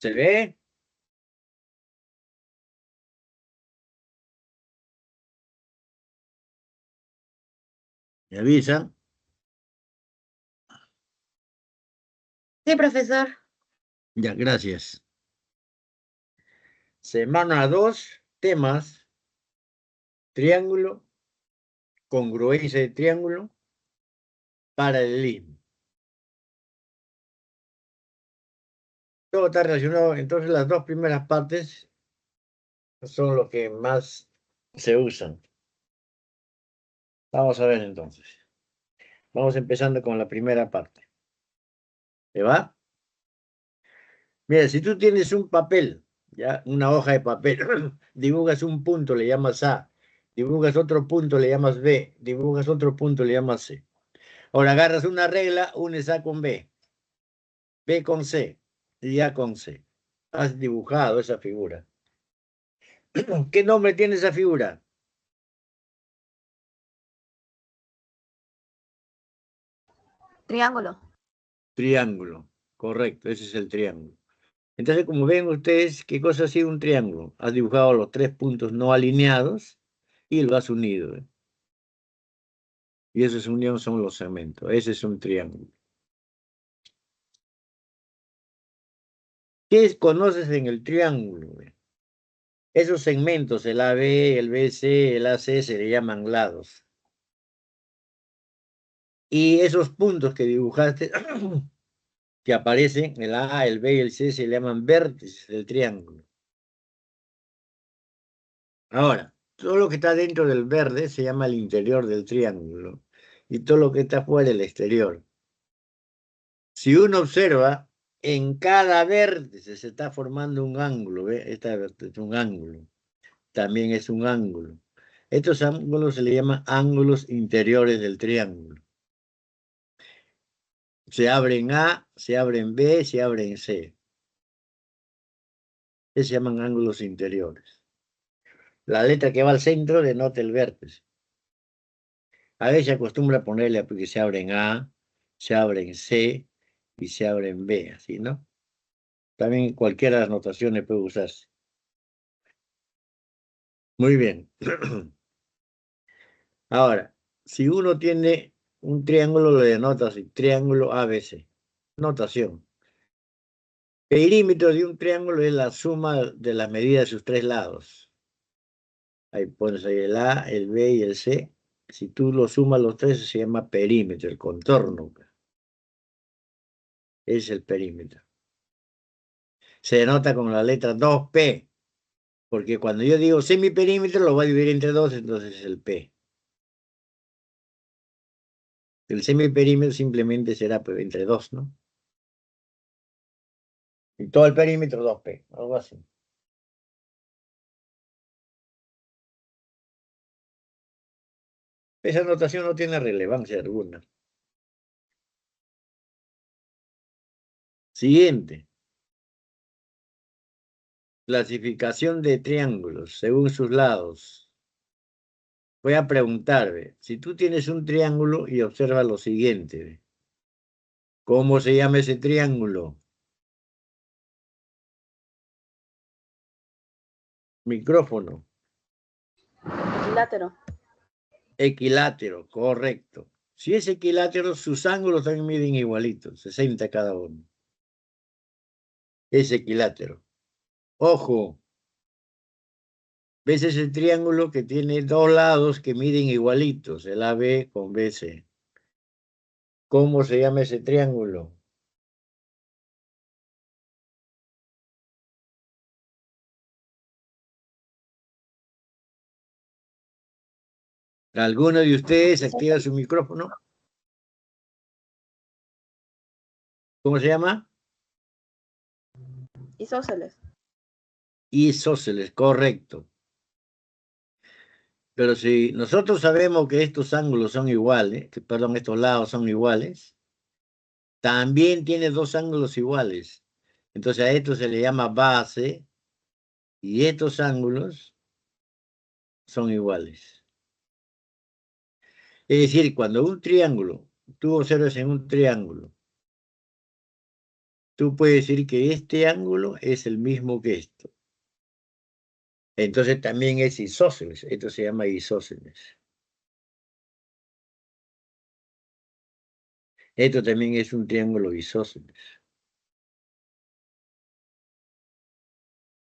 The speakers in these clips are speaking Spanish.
¿Se ve? ¿Me avisan? Sí, profesor. Ya, gracias. Semana 2, temas, triángulo, congruencia de triángulo, paralelismo. Todo está relacionado, entonces las dos primeras partes son lo que más se usan. Vamos a ver entonces. Vamos empezando con la primera parte. ¿Te va? Mira, si tú tienes un papel, ya, una hoja de papel, dibujas un punto, le llamas A, dibujas otro punto, le llamas B, dibujas otro punto, le llamas C. Ahora agarras una regla, unes A con B, B con C y A con C. Has dibujado esa figura. ¿Qué nombre tiene esa figura? Triángulo. Triángulo. Correcto, ese es el triángulo. Entonces, como ven ustedes, ¿qué cosa ha sido un triángulo? Has dibujado los tres puntos no alineados y lo has unido. Y esa unión son los segmentos. Ese es un triángulo. ¿Qué conoces en el triángulo? Esos segmentos, el AB, el BC, el AC, se le llaman lados. Y esos puntos que dibujaste, que aparecen, el A, el B y el C, se llaman vértices del triángulo. Ahora, todo lo que está dentro del verde se llama el interior del triángulo. Y todo lo que está fuera, el exterior. Si uno observa, en cada vértice se está formando un ángulo. ¿Ve? Esta es un ángulo. También es un ángulo. Estos ángulos se le llaman ángulos interiores del triángulo. Se abren A, se abren B, se abren C. Se llaman ángulos interiores. La letra que va al centro denota el vértice. A veces se acostumbra ponerle porque se abren A, se abren C y se abren B, así, ¿no? También cualquiera de las notaciones puede usarse. Muy bien. Ahora, si uno tiene un triángulo, lo denota así, triángulo ABC. Notación. Perímetro de un triángulo es la suma de las medidas de sus tres lados. Ahí pones ahí el A, el B y el C. Si tú lo sumas los tres, se llama perímetro, el contorno. Es el perímetro. Se denota con la letra 2P, porque cuando yo digo semiperímetro, lo voy a dividir entre dos, entonces es el P. El semiperímetro simplemente será pues, entre dos, ¿no? Y todo el perímetro 2P, algo así. Esa notación no tiene relevancia alguna. Siguiente. Clasificación de triángulos según sus lados. Voy a preguntar, si tú tienes un triángulo y observa lo siguiente, ¿cómo se llama ese triángulo? Micrófono. Equilátero. Equilátero, correcto. Si es equilátero, sus ángulos también miden igualitos, 60 cada uno. Es equilátero. Ojo, ¿ves ese triángulo que tiene dos lados que miden igualitos, el AB con BC? ¿Cómo se llama ese triángulo? ¿Alguno de ustedes activa su micrófono? ¿Cómo se llama? Isósceles. Isósceles, correcto. Pero si nosotros sabemos que estos ángulos son iguales, perdón, estos lados son iguales, también tiene dos ángulos iguales. Entonces a esto se le llama base y estos ángulos son iguales. Es decir, cuando un triángulo, tú observas en un triángulo, tú puedes decir que este ángulo es el mismo que esto. Entonces también es isósceles. Esto se llama isósceles. Esto también es un triángulo isósceles.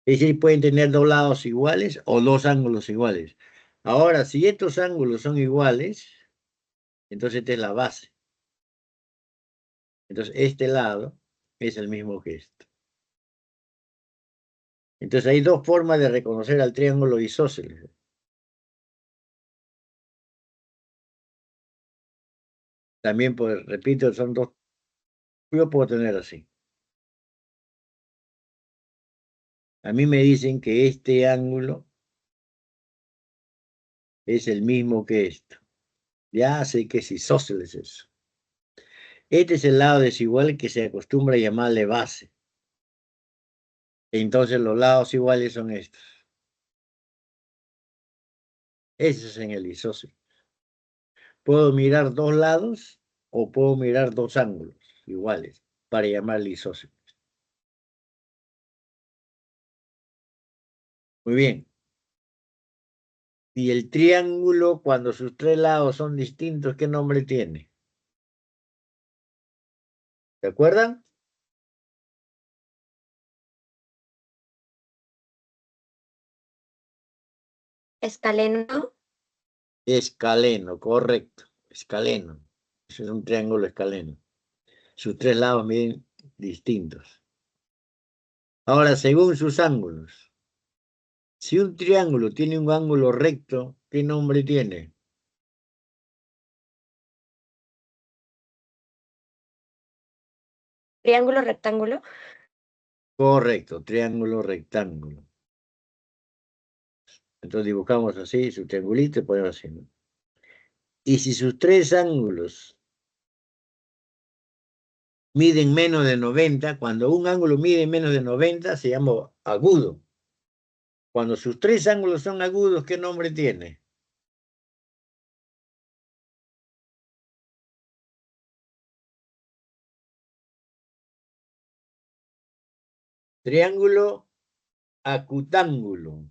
Es decir, pueden tener dos lados iguales o dos ángulos iguales. Ahora, si estos ángulos son iguales, entonces esta es la base. Entonces, este lado es el mismo que esto. Entonces, hay dos formas de reconocer al triángulo isósceles. También, pues, repito, son dos. Yo puedo tener así. A mí me dicen que este ángulo es el mismo que esto. Ya sé que es isósceles eso. Este es el lado desigual que se acostumbra a llamarle base. Entonces los lados iguales son estos. Ese es en el isósceles. Puedo mirar dos lados o puedo mirar dos ángulos iguales para llamarle isósceles. Muy bien. Y el triángulo, cuando sus tres lados son distintos, ¿qué nombre tiene? ¿Se acuerdan? Escaleno. Escaleno, correcto. Escaleno. Ese es un triángulo escaleno. Sus tres lados miden distintos. Ahora, según sus ángulos. Si un triángulo tiene un ángulo recto, ¿qué nombre tiene? Triángulo, rectángulo. Correcto, triángulo rectángulo. Entonces dibujamos así su triangulito y ponemos así, ¿no? Y si sus tres ángulos miden menos de 90, cuando un ángulo mide menos de 90 se llama agudo. Cuando sus tres ángulos son agudos, ¿qué nombre tiene? Triángulo acutángulo.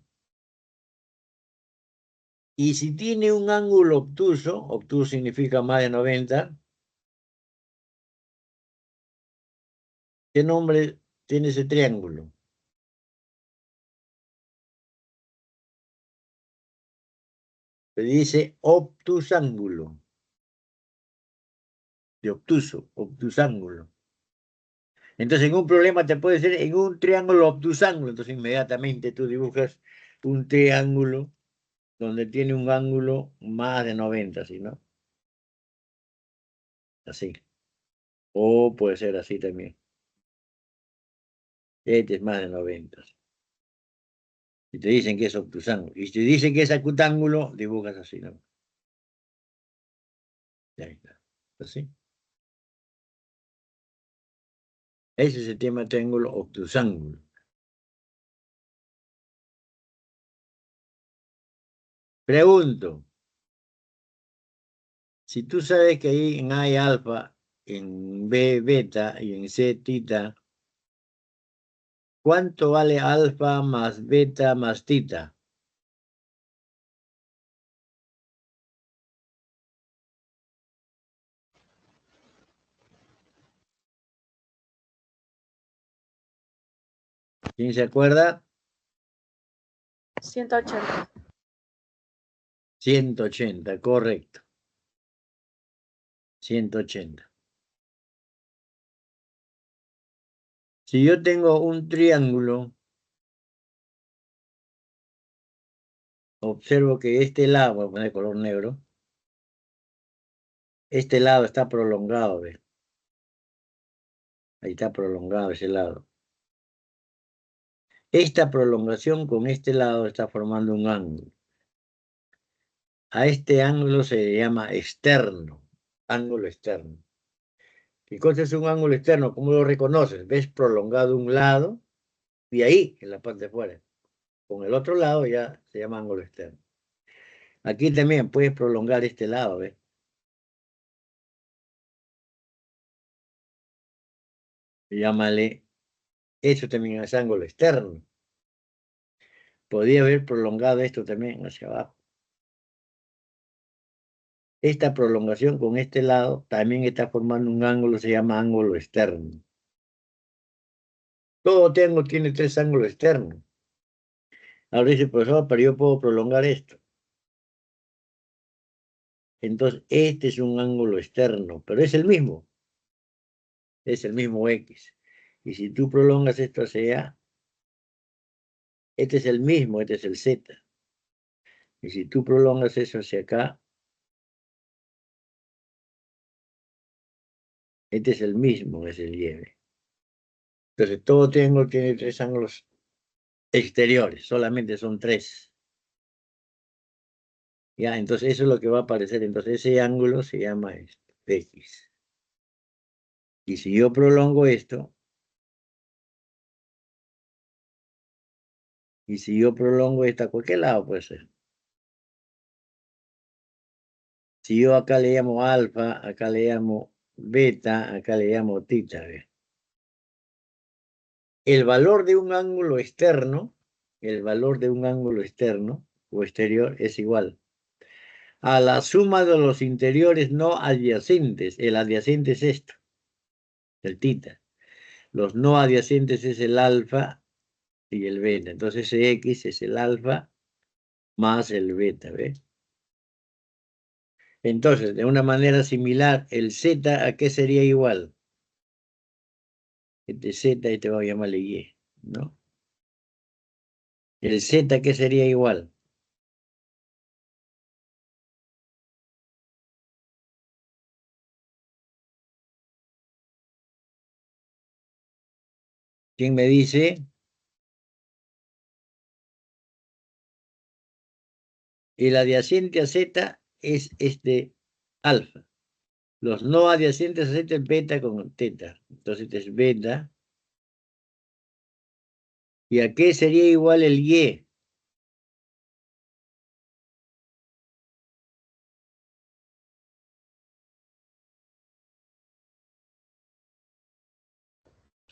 Y si tiene un ángulo obtuso significa más de 90, ¿qué nombre tiene ese triángulo? Se dice obtusángulo. De obtuso, obtusángulo. Entonces, en un problema te puede ser en un triángulo obtusángulo. Entonces, inmediatamente tú dibujas un triángulo donde tiene un ángulo más de 90, ¿sí, no? Así. O puede ser así también. Este es más de 90. Y te dicen que es obtusángulo. Y si te dicen que es acutángulo, dibujas así, ¿no? Y ahí está. Así. Ese es el tema de triángulo obtusángulo. Pregunto. Si tú sabes que ahí en A hay alfa, en B beta y en C tita, ¿cuánto vale alfa más beta más tita? ¿Quién se acuerda? 180. 180, correcto. 180. Si yo tengo un triángulo, observo que este lado, voy a poner color negro, este lado está prolongado, ¿ves? Ahí está prolongado ese lado. Esta prolongación con este lado está formando un ángulo. A este ángulo se le llama externo, ángulo externo. ¿Qué cosa es un ángulo externo? ¿Cómo lo reconoces? Ves prolongado un lado y ahí, en la parte de fuera. Con el otro lado ya se llama ángulo externo. Aquí también puedes prolongar este lado, ¿ves? Llámale, eso también es ángulo externo. Podría haber prolongado esto también hacia abajo. Esta prolongación con este lado también está formando un ángulo, se llama ángulo externo. Todo triángulo tiene tres ángulos externos. Ahora dice el profesor, pero yo puedo prolongar esto. Entonces, este es un ángulo externo, pero es el mismo X. Y si tú prolongas esto hacia allá, este es el mismo, este es el Z. Y si tú prolongas eso hacia acá, este es el mismo, es el Y. Entonces, todo triángulo tiene tres ángulos exteriores, solamente son tres. Ya, entonces eso es lo que va a aparecer. Entonces, ese ángulo se llama esto, X. Y si yo prolongo esto, y si yo prolongo esta a cualquier lado puede ser. Si yo acá le llamo alfa, acá le llamo beta, acá le llamo tita. ¿Ve? El valor de un ángulo externo, o exterior es igual a la suma de los interiores no adyacentes. El adyacente es esto, el tita. Los no adyacentes es el alfa y el beta. Entonces ese X es el alfa más el beta, ¿ves? Entonces, de una manera similar, el Z, ¿a qué sería igual? Este Z, y te voy a llamarle Y, ¿no? El Z, ¿qué sería igual? ¿Quién me dice? El adyacente a Z es este alfa. Los no adyacentes a Z es beta con teta. Entonces este es beta. ¿Y a qué sería igual el Y?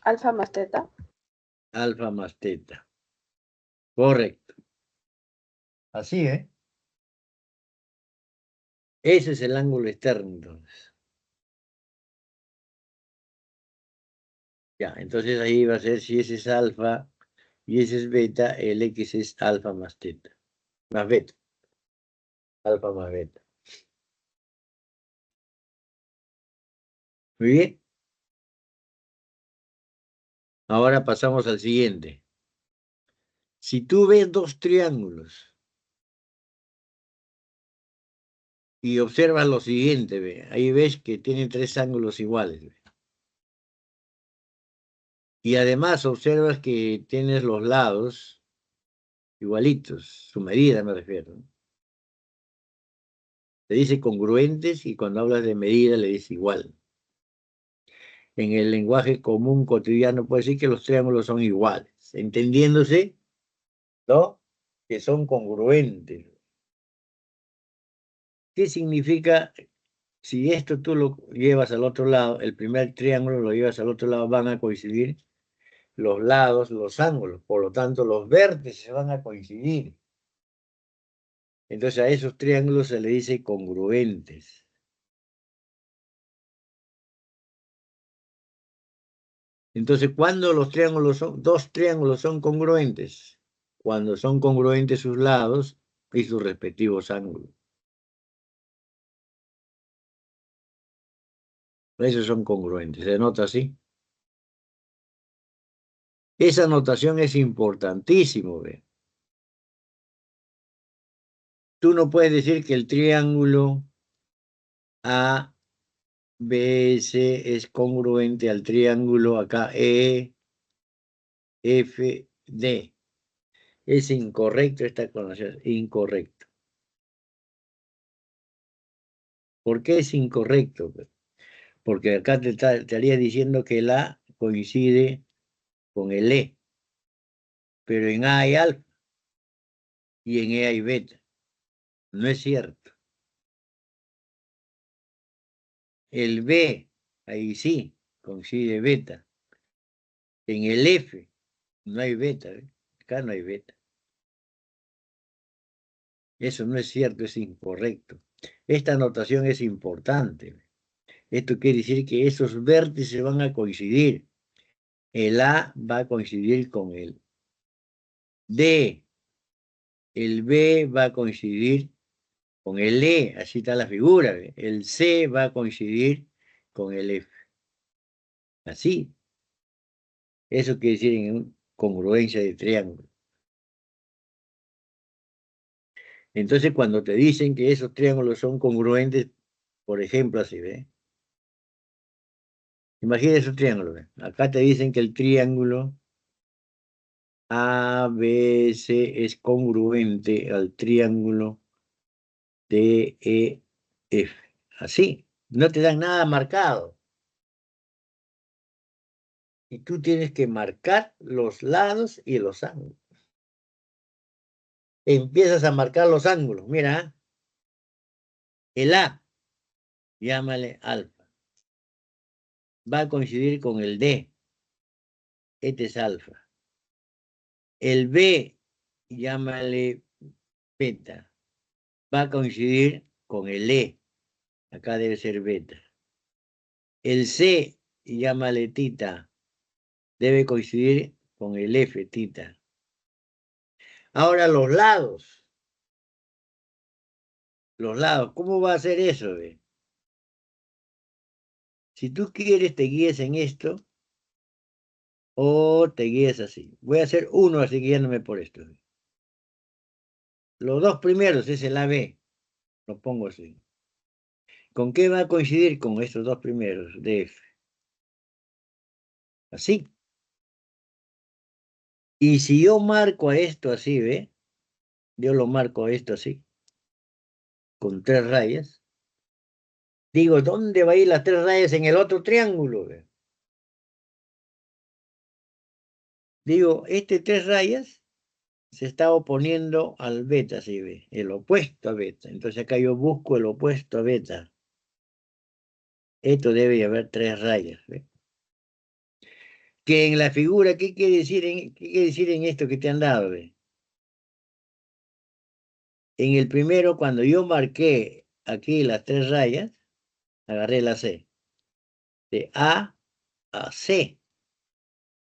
Alfa más teta. Alfa más teta. Correcto. Así, ¿eh? Ese es el ángulo externo, entonces. Ya, entonces ahí va a ser, si ese es alfa y ese es beta, el X es alfa más teta. Más beta. Alfa más beta. Muy bien. Ahora pasamos al siguiente. Si tú ves dos triángulos y observas lo siguiente, ve, ahí ves que tienen tres ángulos iguales. Ve. Y además observas que tienes los lados igualitos, su medida me refiero. Le dice congruentes y cuando hablas de medida le dice igual. En el lenguaje común cotidiano puede decir que los triángulos son iguales, entendiéndose, ¿no? Que son congruentes. ¿Qué significa? Si esto tú lo llevas al otro lado, el primer triángulo lo llevas al otro lado, van a coincidir los lados, los ángulos, por lo tanto los vértices van a coincidir. Entonces a esos triángulos se le dice congruentes. Entonces, ¿cuándo los triángulos dos triángulos son congruentes? Cuando son congruentes sus lados y sus respectivos ángulos. Esos son congruentes, ¿se nota así? Esa notación es importantísimo, ¿ve? Tú no puedes decir que el triángulo ABS es congruente al triángulo acá EFD. Es incorrecto esta conotación, incorrecto. ¿Por qué es incorrecto? Porque acá te estaría diciendo que el A coincide con el E, pero en A hay alfa y en E hay beta. No es cierto. El B, ahí sí, coincide beta, En el F no hay beta, ¿ve? Acá no hay beta. Eso no es cierto, es incorrecto. Esta notación es importante. Esto quiere decir que esos vértices van a coincidir. El A va a coincidir con el D. El B va a coincidir con el E. Así está la figura. ¿Ve? El C va a coincidir con el F. Así. Eso quiere decir en congruencia de triángulo. Entonces, cuando te dicen que esos triángulos son congruentes, por ejemplo, así, ¿ve? Imagínate un triángulo, ¿ve? Acá te dicen que el triángulo ABC es congruente al triángulo DEF. Así, no te dan nada marcado. Y tú tienes que marcar los lados y los ángulos. Empiezas a marcar los ángulos. Mira, el A, llámale alfa. Va a coincidir con el D. Este es alfa. El B, llámale beta. Va a coincidir con el E. Acá debe ser beta. El C, llámale tita. Debe coincidir con el F, tita. Ahora los lados. Los lados. ¿Cómo va a ser eso? ¿Ve? Si tú quieres, te guíes en esto o te guíes así. Voy a hacer uno así guiándome por esto. ¿Ve? Los dos primeros es el AB. Lo pongo así. ¿Con qué va a coincidir con estos dos primeros de F? Así. Y si yo marco a esto así, ¿ve? Yo lo marco a esto así. Con 3 rayas. Digo, ¿dónde va a ir las 3 rayas en el otro triángulo? ¿Ve? Digo, este 3 rayas se está oponiendo al beta, ¿sí ve? El opuesto a beta. Entonces acá yo busco el opuesto a beta. Esto debe haber 3 rayas, ¿ve? Que en la figura, ¿qué quiere decir en esto que te han dado, ¿ve? En el primero, cuando yo marqué aquí las 3 rayas, agarré la C. De A a C.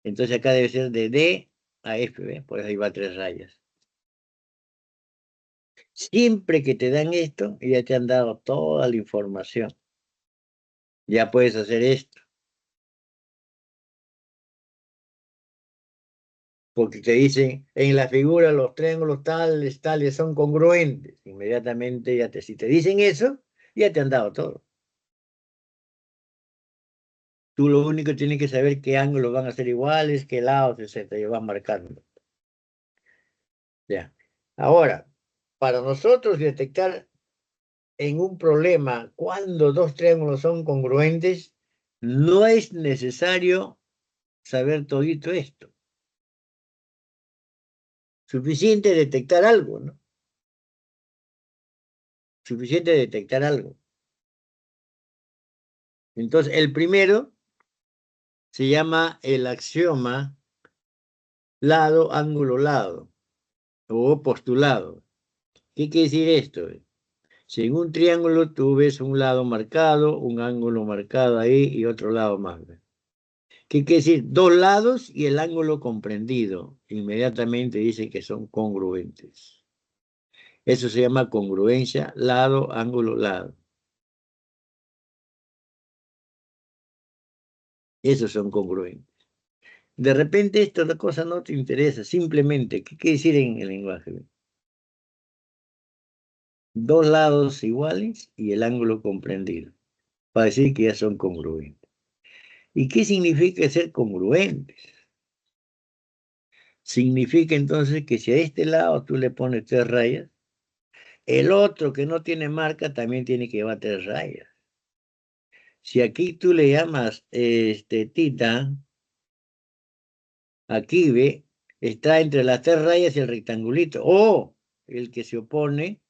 Entonces acá debe ser de D a F, ¿ve? Por eso ahí va 3 rayas. Siempre que te dan esto, ya te han dado toda la información. Ya puedes hacer esto. Porque te dicen, en la figura los triángulos tales, tales son congruentes. Inmediatamente ya si te dicen eso, ya te han dado todo. Tú lo único que tienes que saber qué ángulos van a ser iguales, qué lados, etc. Y vas marcando. Ya. Ahora, para nosotros detectar en un problema cuando dos triángulos son congruentes, no es necesario saber todito esto. Suficiente detectar algo, ¿no? Suficiente detectar algo. Entonces, el primero se llama el axioma lado, ángulo, lado, o postulado. ¿Qué quiere decir esto? Si en un triángulo tú ves un lado marcado, un ángulo marcado ahí y otro lado más. ¿Qué quiere decir? Dos lados y el ángulo comprendido. Inmediatamente dice que son congruentes. Eso se llama congruencia, lado, ángulo, lado. Esos son congruentes. De repente esta cosa no te interesa, simplemente, ¿qué quiere decir en el lenguaje? Dos lados iguales y el ángulo comprendido, para decir que ya son congruentes. ¿Y qué significa ser congruentes? Significa entonces que si a este lado tú le pones 3 rayas, el otro que no tiene marca también tiene que llevar 3 rayas. Si aquí tú le llamas tita, aquí ve, está entre las 3 rayas y el rectangulito, o el que se opone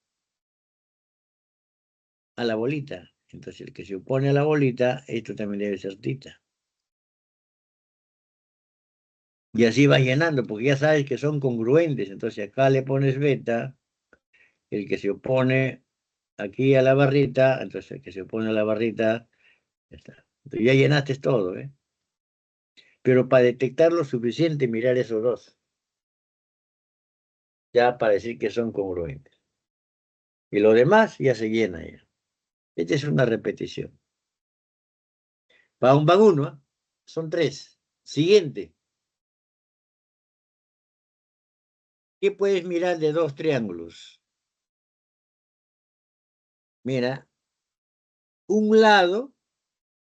a la bolita. Entonces el que se opone a la bolita, esto también debe ser tita. Y así vas llenando, porque ya sabes que son congruentes. Entonces acá le pones beta, el que se opone aquí a la barrita, entonces el que se opone a la barrita, ya está. Entonces ya llenaste todo, ¿eh? Pero para detectar lo suficiente, mirar esos dos. Ya para decir que son congruentes. Y lo demás ya se llena ya. Esta es una repetición. Van uno, ¿eh? Son tres. Siguiente. ¿Qué puedes mirar de dos triángulos? Mira, un lado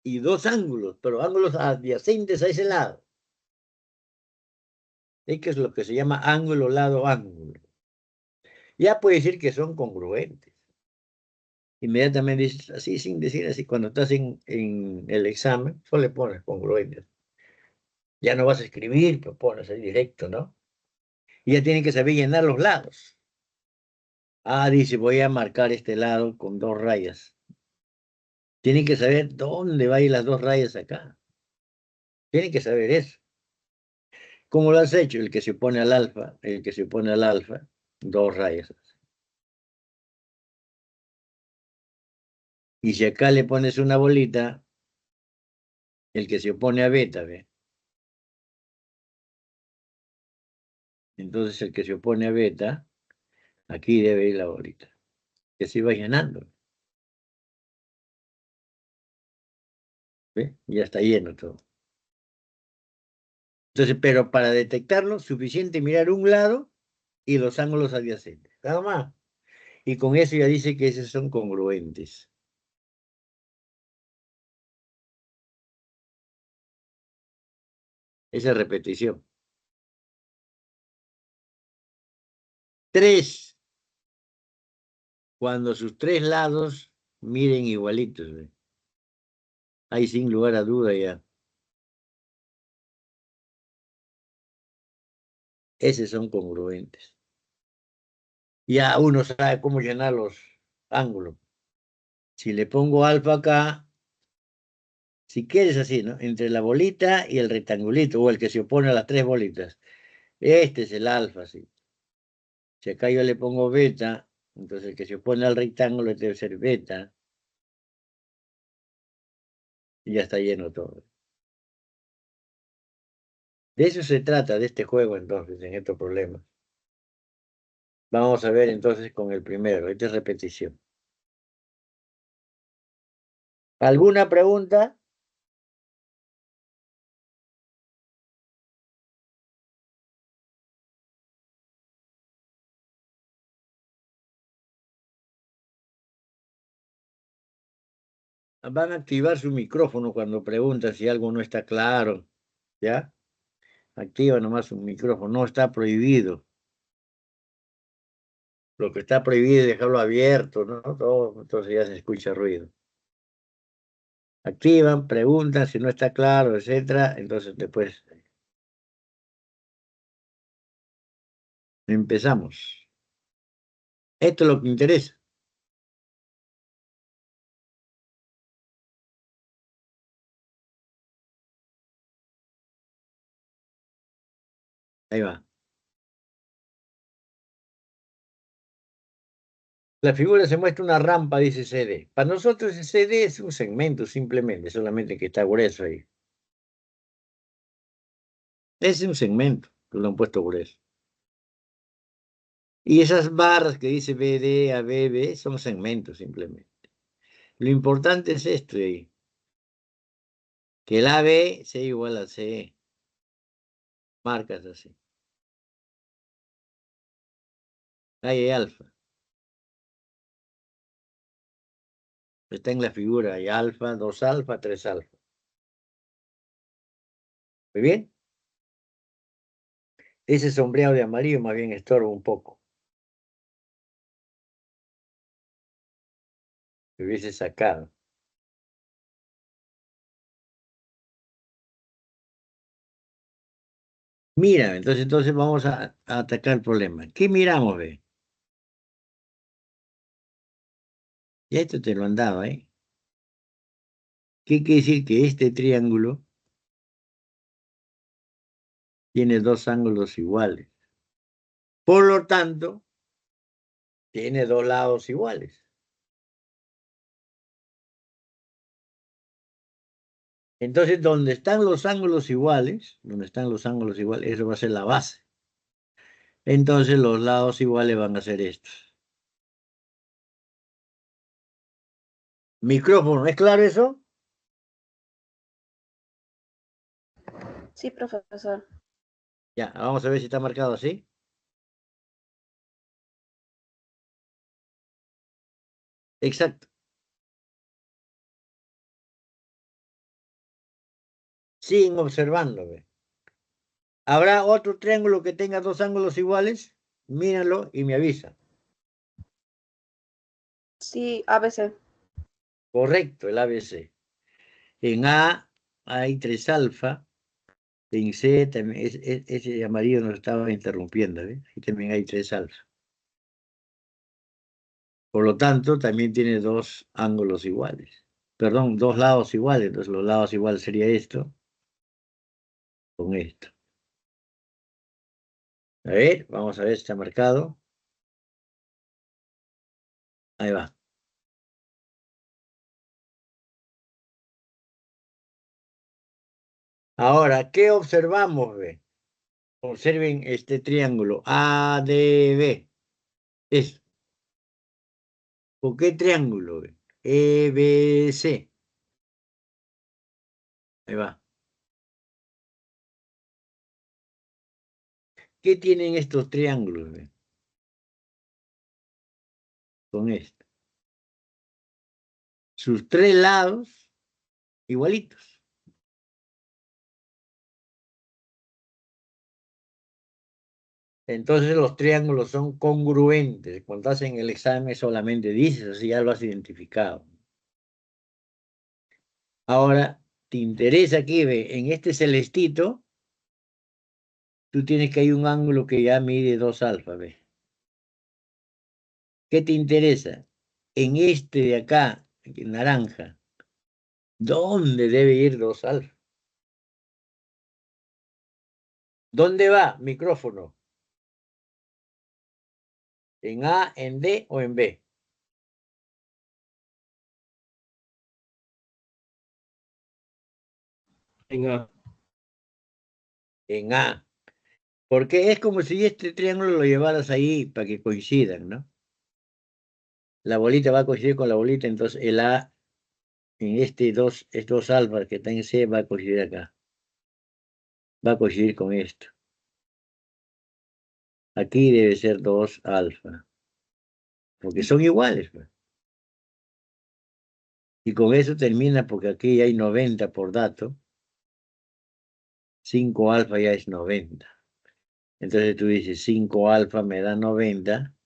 y dos ángulos, pero ángulos adyacentes a ese lado. Es que es lo que se llama ángulo, lado, ángulo. Ya puede decir que son congruentes. Inmediatamente dices así, sin decir así, cuando estás en el examen, solo le pones congruentes. Ya no vas a escribir, pero pones ahí directo, ¿no? Y ya tienen que saber llenar los lados. Ah, dice, voy a marcar este lado con dos rayas. Tienen que saber dónde van a ir las dos rayas acá. Tienen que saber eso. ¿Cómo lo has hecho? El que se opone al alfa, el que se opone al alfa, dos rayas. Y si acá le pones una bolita, el que se opone a beta, ¿ve? Entonces el que se opone a beta, aquí debe ir la bolita. Que se va llenando. ¿Ve? Y ya está lleno todo. Entonces, pero para detectarlo, suficiente mirar un lado y los ángulos adyacentes. Nada más. Y con eso ya dice que esos son congruentes. Esa repetición. 3, cuando sus tres lados miren igualitos. ¿Ve? Ahí sin lugar a duda ya. Esos son congruentes. Ya uno sabe cómo llenar los ángulos. Si le pongo alfa acá, si quieres así, ¿no? Entre la bolita y el rectangulito, o el que se opone a las tres bolitas. Este es el alfa, sí. Si acá yo le pongo beta, entonces el que se opone al rectángulo debe ser beta. Y ya está lleno todo. De eso se trata, de este juego entonces, en estos problemas. Vamos a ver entonces con el primero. Esta es repetición. ¿Alguna pregunta? Van a activar su micrófono cuando preguntan si algo no está claro. ¿Ya? Activa nomás su micrófono. No está prohibido. Lo que está prohibido es dejarlo abierto, ¿no? Todo, entonces ya se escucha ruido. Activan, preguntan si no está claro, etcétera. Entonces después empezamos. Esto es lo que interesa. Ahí va. La figura se muestra una rampa, dice CD. Para nosotros el CD es un segmento simplemente, solamente que está grueso ahí. Es un segmento que lo han puesto grueso. Y esas barras que dice BD a BB son segmentos simplemente. Lo importante es esto de ahí. Que el AB sea igual a CE. Marcas así. Ahí hay alfa. Está en la figura. Hay alfa, 2 alfa, 3 alfa. Muy bien. Ese sombreado de amarillo más bien estorba un poco. Que hubiese sacado. Mira, entonces vamos a atacar el problema. ¿Qué miramos, ve? Y esto te lo han dado, ¿eh? ¿Qué quiere decir? Que este triángulo tiene dos ángulos iguales. Por lo tanto, tiene dos lados iguales. Entonces, donde están los ángulos iguales, eso va a ser la base. Entonces, los lados iguales van a ser estos. Micrófono, ¿es claro eso? Sí, profesor. Ya, vamos a ver si está marcado así. Exacto. Siguen observando. ¿Ve? ¿Habrá otro triángulo que tenga dos ángulos iguales? Mírenlo y me avisa. Sí, ABC. Correcto, el ABC. En A hay 3 alfa. En C también, ese amarillo nos estaba interrumpiendo. ¿Ve? Aquí también hay 3 alfa. Por lo tanto, también tiene dos ángulos iguales. Perdón, dos lados iguales. Entonces, los lados iguales sería esto con esto. A ver, vamos a ver si está marcado. Ahí va. Ahora, ¿qué observamos? Ve? Observen este triángulo ADB. Es, ¿por qué triángulo? Ve? EBC. Ahí va. ¿Qué tienen estos triángulos? Ve? Con esto. Sus 3 lados igualitos. Entonces los triángulos son congruentes. Cuando hacen el examen solamente dices, así ya lo has identificado. Ahora, ¿te interesa aquí? Ve? En este celestito, tú tienes que hay un ángulo que ya mide 2 alfa. ¿Ve? ¿Qué te interesa? En este de acá, en naranja, ¿dónde debe ir 2 alfa? ¿Dónde va? Micrófono. ¿En A, en D o en B? En A. En A. Porque es como si este triángulo lo llevaras ahí para que coincidan, ¿no? La bolita va a coincidir con la bolita, entonces el A en estos dos alfas que está en C va a coincidir acá. Va a coincidir con esto. Aquí debe ser 2 alfa. Porque son iguales. Pues. Y con eso termina porque aquí hay 90 por dato. 5 alfa ya es 90. Entonces tú dices 5 alfa me da 90.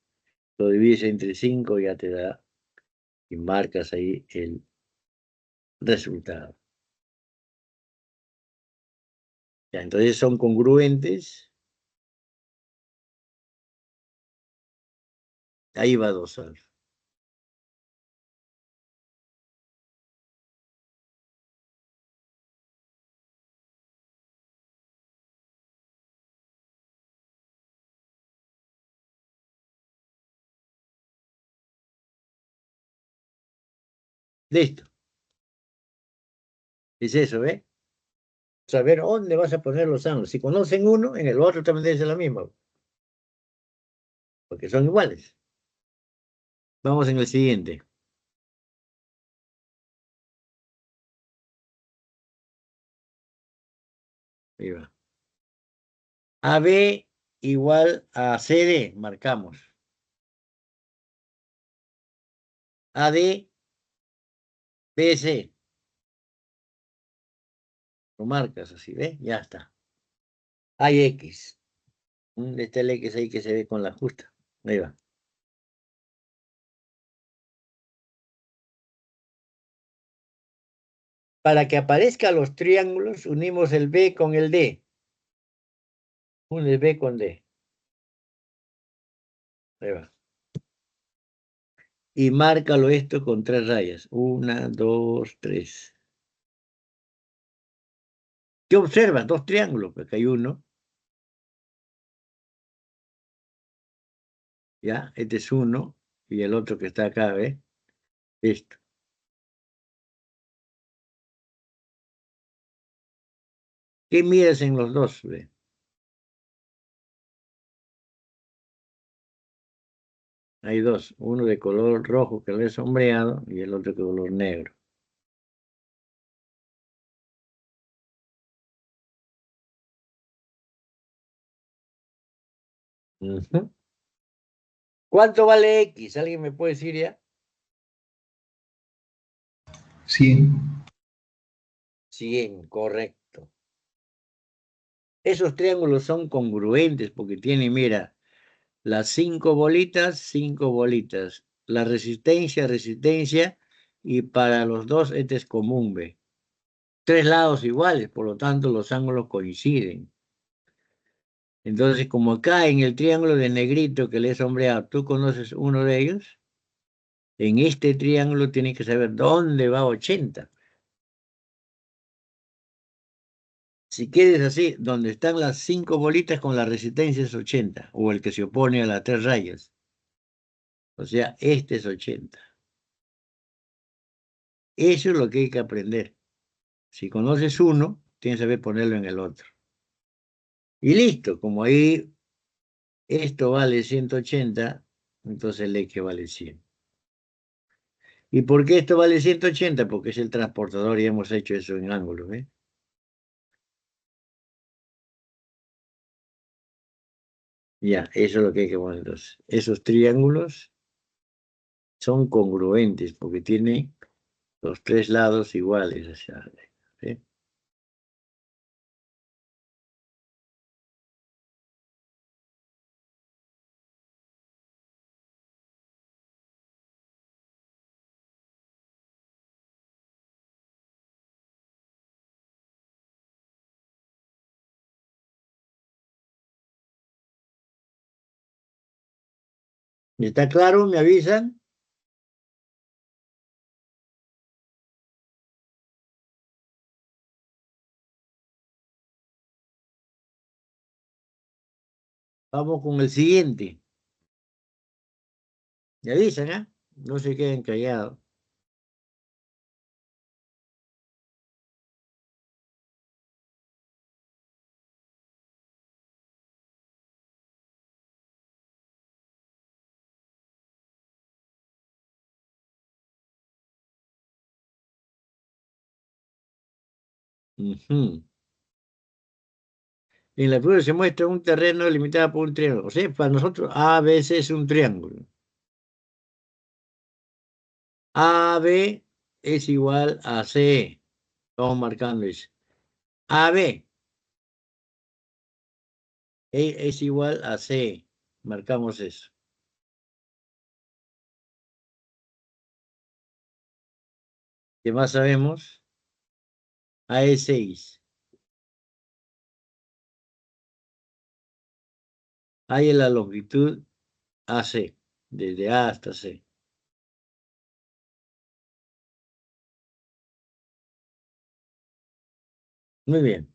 Lo divides entre 5 ya te da. Y marcas ahí el resultado. Ya, entonces son congruentes. Ahí va 2 alfa. Listo. Es eso, ¿eh? Saber dónde vas a poner los ángulos. Si conocen uno, en el otro también debe ser la misma. Porque son iguales. Vamos en el siguiente. Ahí va. AB igual a CD, marcamos. AD, BC. Lo marcas así, ¿ves? Ya está. Hay X. Está el X ahí que se ve con la justa. Ahí va. Para que aparezcan los triángulos, unimos el B con el D. Une B con D. Ahí va. Y márcalo esto con 3 rayas. 1, 2, 3. ¿Qué observas? 2 triángulos, porque hay uno. ¿ya? Este es 1 y el otro que está acá, ¿ves? Esto. ¿Qué miras en los dos, ve? Hay dos, uno de color rojo que lo he sombreado y el otro de color negro. Ujú. ¿Cuánto vale X? ¿Alguien me puede decir ya? 100. 100, correcto. Esos triángulos son congruentes porque tienen, mira, las 5 bolitas. La resistencia, y para los dos este es común, ve. 3 lados iguales, por lo tanto los ángulos coinciden. Entonces, como acá en el triángulo de negrito que le he sombreado, ¿tú conoces uno de ellos? En este triángulo tienes que saber dónde va 80. Si quieres así, donde están las 5 bolitas con la resistencia es 80, o el que se opone a las 3 rayas. O sea, este es 80. Eso es lo que hay que aprender. Si conoces uno, tienes que saber ponerlo en el otro. Y listo, como ahí esto vale 180, entonces el eje vale 100. ¿Y por qué esto vale 180? Porque es el transportador y hemos hecho eso en ángulos, ¿eh? Ya, eso es lo que hay que poner. Entonces, esos triángulos son congruentes porque tienen los 3 lados iguales. O sea, ¿sí? ¿Está claro? ¿Me avisan? Vamos con el siguiente. Me avisan, ¿eh? No se queden callados. Ujú. En la figura se muestra un terreno delimitado por un triángulo. O sea, para nosotros ABC es un triángulo. AB es igual a C. Vamos marcando eso. AB es igual a C. Marcamos eso. ¿Qué más sabemos? A es 6. Ahí es la longitud AC, desde A hasta C. Muy bien.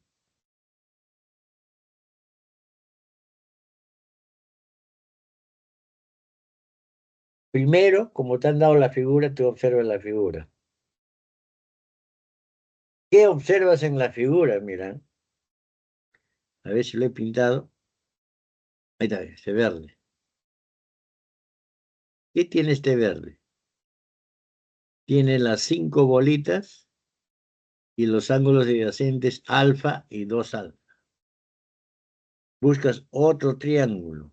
Primero, como te han dado la figura, tú observas la figura. ¿Qué observas en la figura? Mira, a ver si lo he pintado. Ahí está, este verde. ¿Qué tiene este verde? Tiene las 5 bolitas y los ángulos adyacentes alfa y 2 alfa. Buscas otro triángulo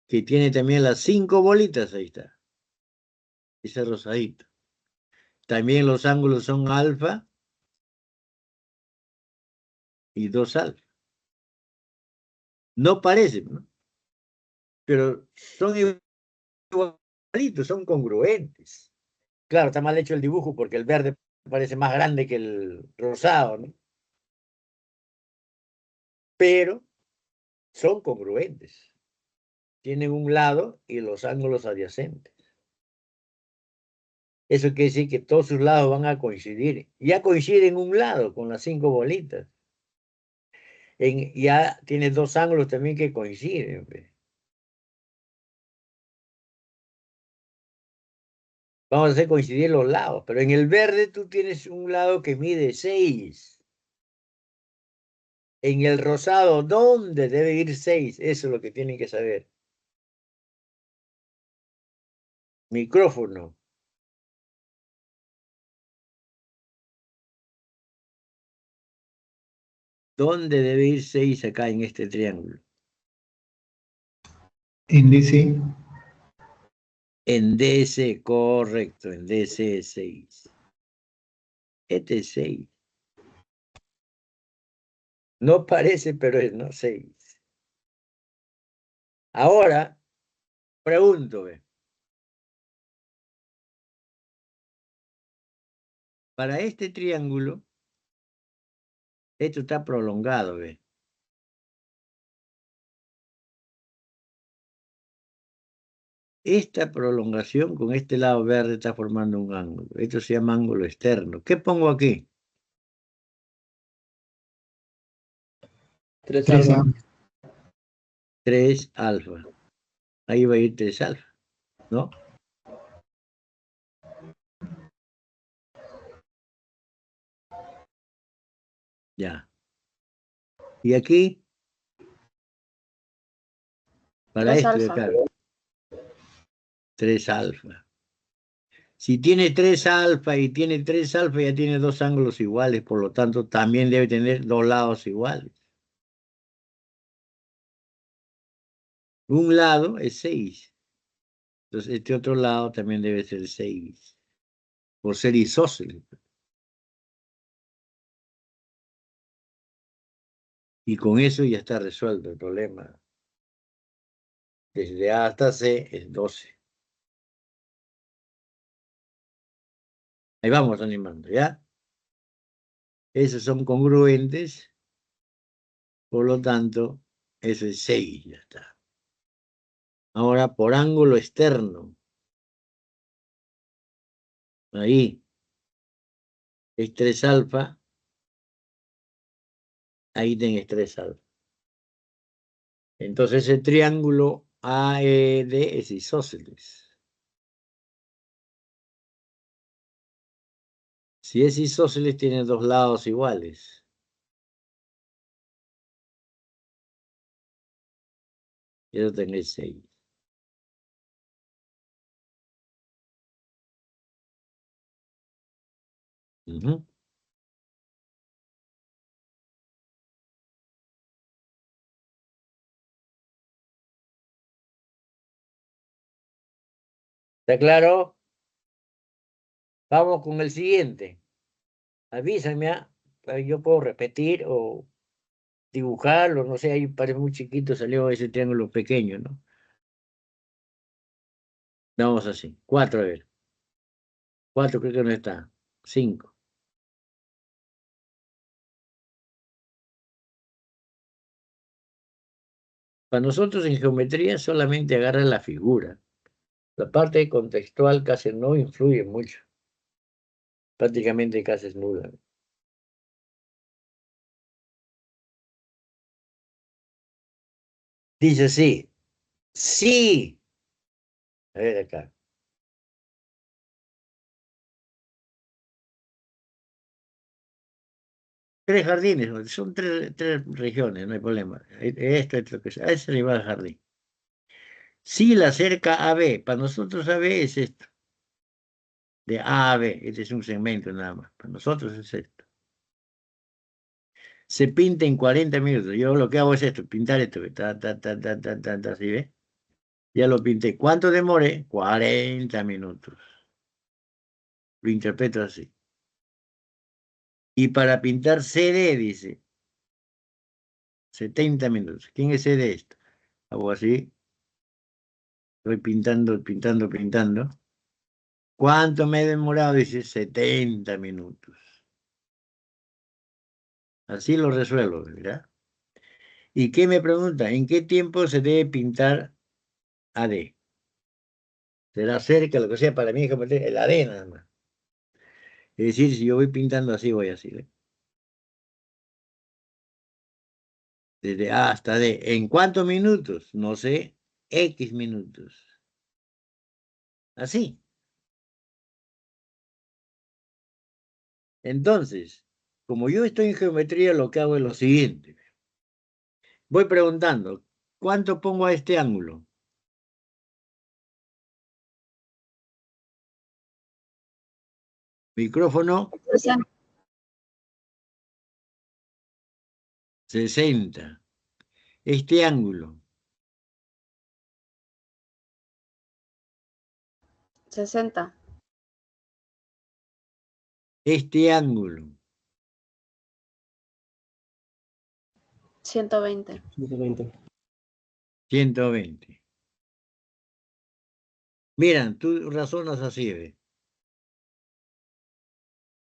que tiene también las 5 bolitas, ahí está. Ese rosadito. También los ángulos son alfa y 2 alfa. No parecen, ¿no? Pero son igualitos, son congruentes. Claro, está mal hecho el dibujo porque el verde parece más grande que el rosado, ¿no? Pero son congruentes. Tienen un lado y los ángulos adyacentes. Eso quiere decir que todos sus lados van a coincidir. Ya coinciden un lado con las 5 bolitas. Ya tiene 2 ángulos también que coinciden. Vamos a hacer coincidir los lados, pero en el verde tú tienes un lado que mide 6. En el rosado, ¿dónde debe ir 6? Eso es lo que tienen que saber. Micrófono. ¿Dónde debe ir 6 acá en este triángulo? En DC. En DC, correcto, en DC es 6. Este es 6. No parece, pero es no 6. Ahora, pregunto, ¿ve? Para este triángulo, esto está prolongado, ¿ve? Esta prolongación con este lado verde está formando un ángulo. Esto se llama ángulo externo. ¿Qué pongo aquí? 3 3 alfa. alfa. 3 alfa. Ahí va a ir 3 alfa, ¿no? Ya. Y aquí, para 3 esto de alfa. acá, 3 alfa. Si tiene 3 alfa y tiene 3 alfa, ya tiene dos ángulos iguales, por lo tanto, también debe tener dos lados iguales. Un lado es 6. Entonces, este otro lado también debe ser 6, por ser isósceles. Y con eso ya está resuelto el problema. Desde A hasta C es 12. Ahí vamos animando, ¿ya? Esos son congruentes, por lo tanto, eso es 6, ya está. Ahora, por ángulo externo, ahí, es 3 alfa, ahí tenés 3 alfa. Entonces, el triángulo AED es isósceles. Si es isósceles, tiene dos lados iguales. Y eso tenés 6. ¿Está claro? Vamos con el siguiente. Avísame, yo puedo repetir o dibujarlo, no sé, ahí parece muy chiquito, salió ese triángulo pequeño, ¿no? Vamos así. 4, a ver. 4 creo que no está. 5. Para nosotros en geometría solamente agarra la figura. La parte contextual casi no influye mucho. Prácticamente casi es nula. Dice así. Sí. A ver acá. Tres jardines, son tres regiones, no hay problema. Esto, que sea. Ese le va al jardín. Si la cerca AB, para nosotros AB es esto. De A a B, este es un segmento nada más. Para nosotros es esto. Se pinta en 40 minutos. Yo lo que hago es esto, pintar esto. ¿Sí ve? Ya lo pinté. ¿Cuánto demoré? 40 minutos. Lo interpreto así. Y para pintar CD, dice, 70 minutos. ¿Quién es CD esto? Hago así. Estoy pintando. ¿Cuánto me he demorado? Dice 70 minutos. Así lo resuelvo, ¿verdad? ¿Y qué me pregunta? ¿En qué tiempo se debe pintar AD? Será cerca, lo que sea, para mí es como el AD nada más. Es decir, si yo voy pintando así, voy así, ¿ve? Desde A hasta D. ¿En cuántos minutos? No sé, X minutos. Así. Entonces, como yo estoy en geometría, lo que hago es lo siguiente. Voy preguntando, ¿cuánto pongo a este ángulo? Micrófono, 60. Este ángulo, 60. este ángulo, 120. 120. 120. Miran, tú razonas así, ¿ve?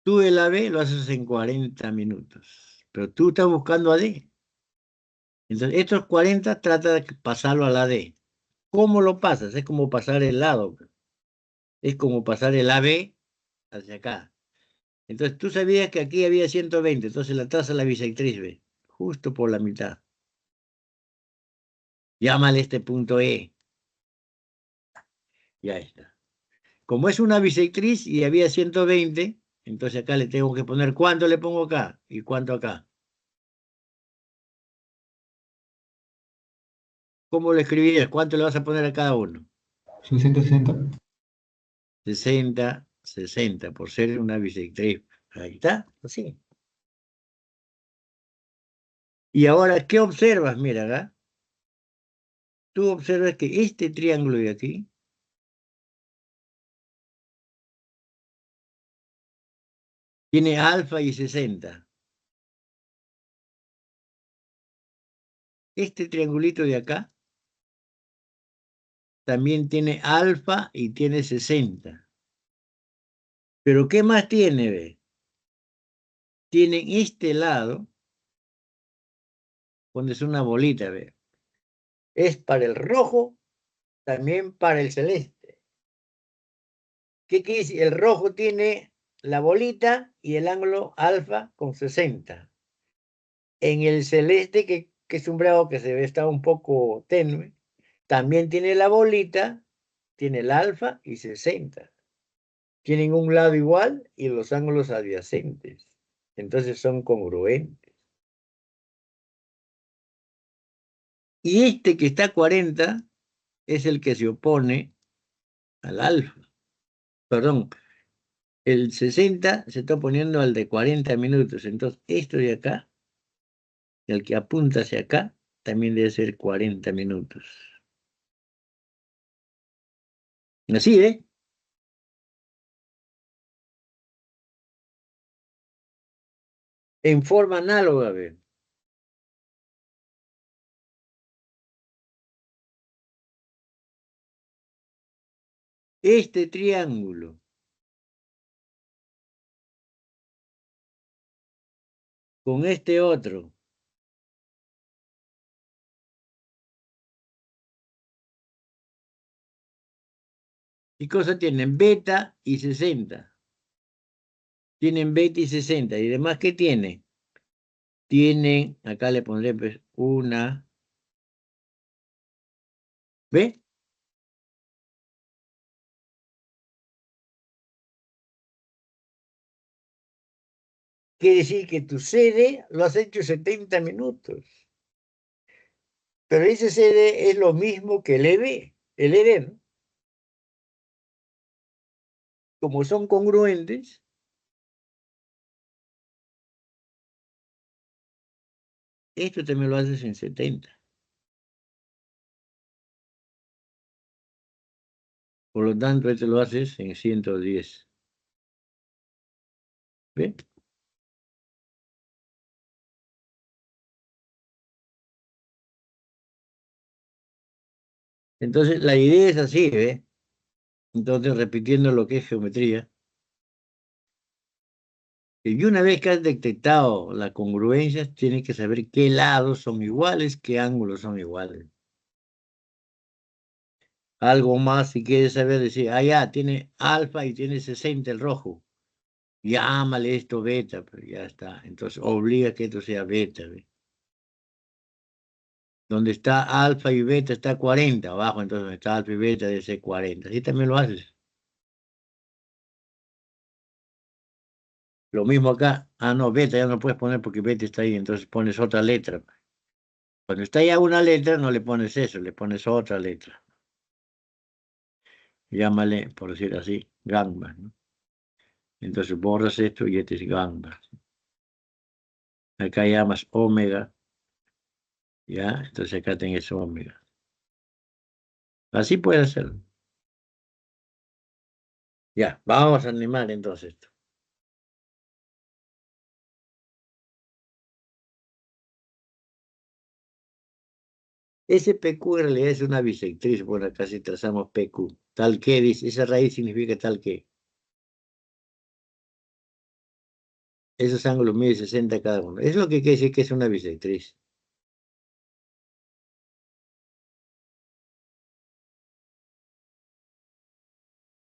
Tú el AB lo haces en 40 minutos, pero tú estás buscando AD. Entonces, estos 40 trata de pasarlo a la D. ¿Cómo lo pasas? Es como pasar el lado. Es como pasar el AB hacia acá. Entonces, tú sabías que aquí había 120, entonces la traza la bisectriz, ¿ve? Justo por la mitad. Llámale este punto E. Ya está. Como es una bisectriz y había 120, entonces acá le tengo que poner cuánto le pongo acá y cuánto acá. ¿Cómo lo escribirías? ¿Cuánto le vas a poner a cada uno? 60, 60. 60, 60, por ser una bisectriz. Ahí está, así. Y ahora, ¿qué observas? Mira acá. Tú observas que este triángulo de aquí tiene alfa y 60. Este triangulito de acá también tiene alfa y tiene 60. Pero ¿qué más tiene, ve? Tiene este lado, donde es una bolita, ve. Es para el rojo, también para el celeste. ¿Qué quiere decir? El rojo tiene la bolita y el ángulo alfa con 60. En el celeste, que es un bravo que se ve está un poco tenue, también tiene la bolita, tiene el alfa y 60. Tienen un lado igual y los ángulos adyacentes. Entonces son congruentes. Y este que está a 40 es el que se opone al alfa. Perdón, el 60 se está oponiendo al de 40 minutos. Entonces, esto de acá, el que apunta hacia acá, también debe ser 40 minutos. Así, ¿eh? En forma análoga, ¿ve? Este triángulo con este otro, ¿qué cosa tienen? Beta y 60. Tienen beta y 60. ¿Y demás qué tiene? Tienen, acá le pondré pues una, ¿ve? Quiere decir que tu CD lo has hecho 70 minutos. Pero ese CD es lo mismo que el EB. El EB, ¿no? Como son congruentes, esto también lo haces en 70. Por lo tanto, este lo haces en 110. ¿Ve? Entonces, la idea es así, ¿ve? Entonces, repitiendo lo que es geometría, y una vez que has detectado la congruencia, tienes que saber qué lados son iguales, qué ángulos son iguales. Algo más, si quieres saber, decir, ya, tiene alfa y tiene 60 el rojo. Llámale esto beta, pero ya está. Entonces, obliga que esto sea beta, ¿ve? Donde está alfa y beta está 40 abajo, entonces donde está alfa y beta debe ser 40. Así también lo haces. Lo mismo acá. Ah, no, beta ya no puedes poner porque beta está ahí, entonces pones otra letra. Cuando está ya una letra, no le pones eso, le pones otra letra. Llámale, por decir así, gamba, ¿no? Entonces borras esto y este es gamba. Acá llamas omega, ¿ya? Entonces acá tenés omega. Así puede hacerlo. Ya, vamos a animar entonces esto. Ese PQ en realidad es una bisectriz, bueno, acá si trazamos PQ. Tal que, dice, esa raíz significa tal que. Esos ángulos mide 60 cada uno. Es lo que quiere decir que es una bisectriz.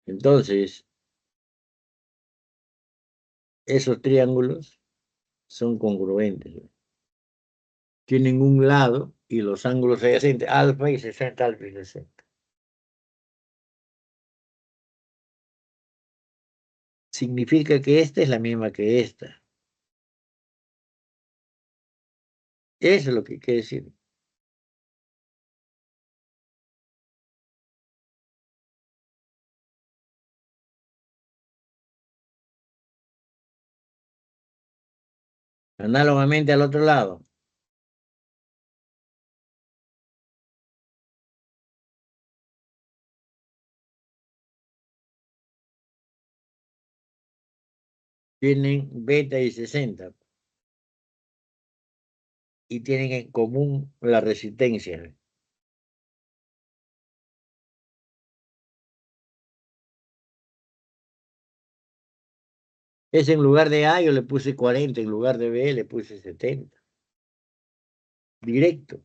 Entonces, esos triángulos son congruentes. Tienen un lado y los ángulos adyacentes, alfa y 60, alfa y 60. Significa que esta es la misma que esta. Eso es lo que quiere decir. Análogamente al otro lado. Tienen beta y 60. Y tienen en común la resistencia. Es en lugar de A yo le puse 40, en lugar de B le puse 70. Directo.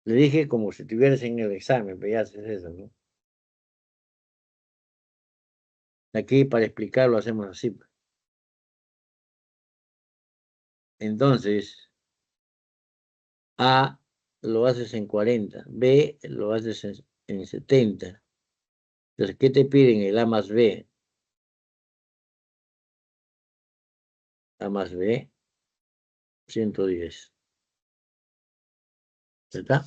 Le dije como si estuvieras en el examen, pero ya haces eso, ¿no? Aquí para explicarlo hacemos así. Entonces, A lo haces en 40, B lo haces en 70. Entonces, ¿qué te piden? El A más B. A más B, 110. ¿Está?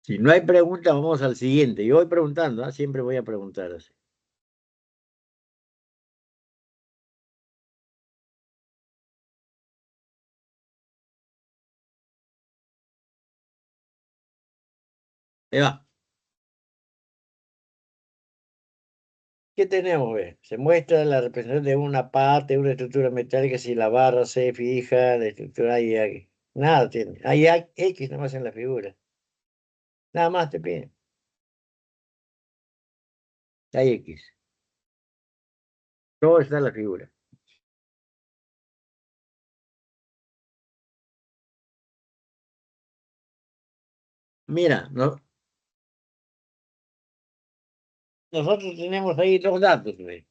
Si no hay pregunta, vamos al siguiente. Yo voy preguntando, ¿eh? Siempre voy a preguntar así. Ahí va. ¿Qué tenemos? Ve? Se muestra la representación de una parte de una estructura metálica si la barra se fija, la estructura hay aquí. Nada tiene. Hay X nomás en la figura. Nada más te piden. Hay X. Todo está en la figura. Mira, nosotros tenemos ahí dos datos. ¿Ve?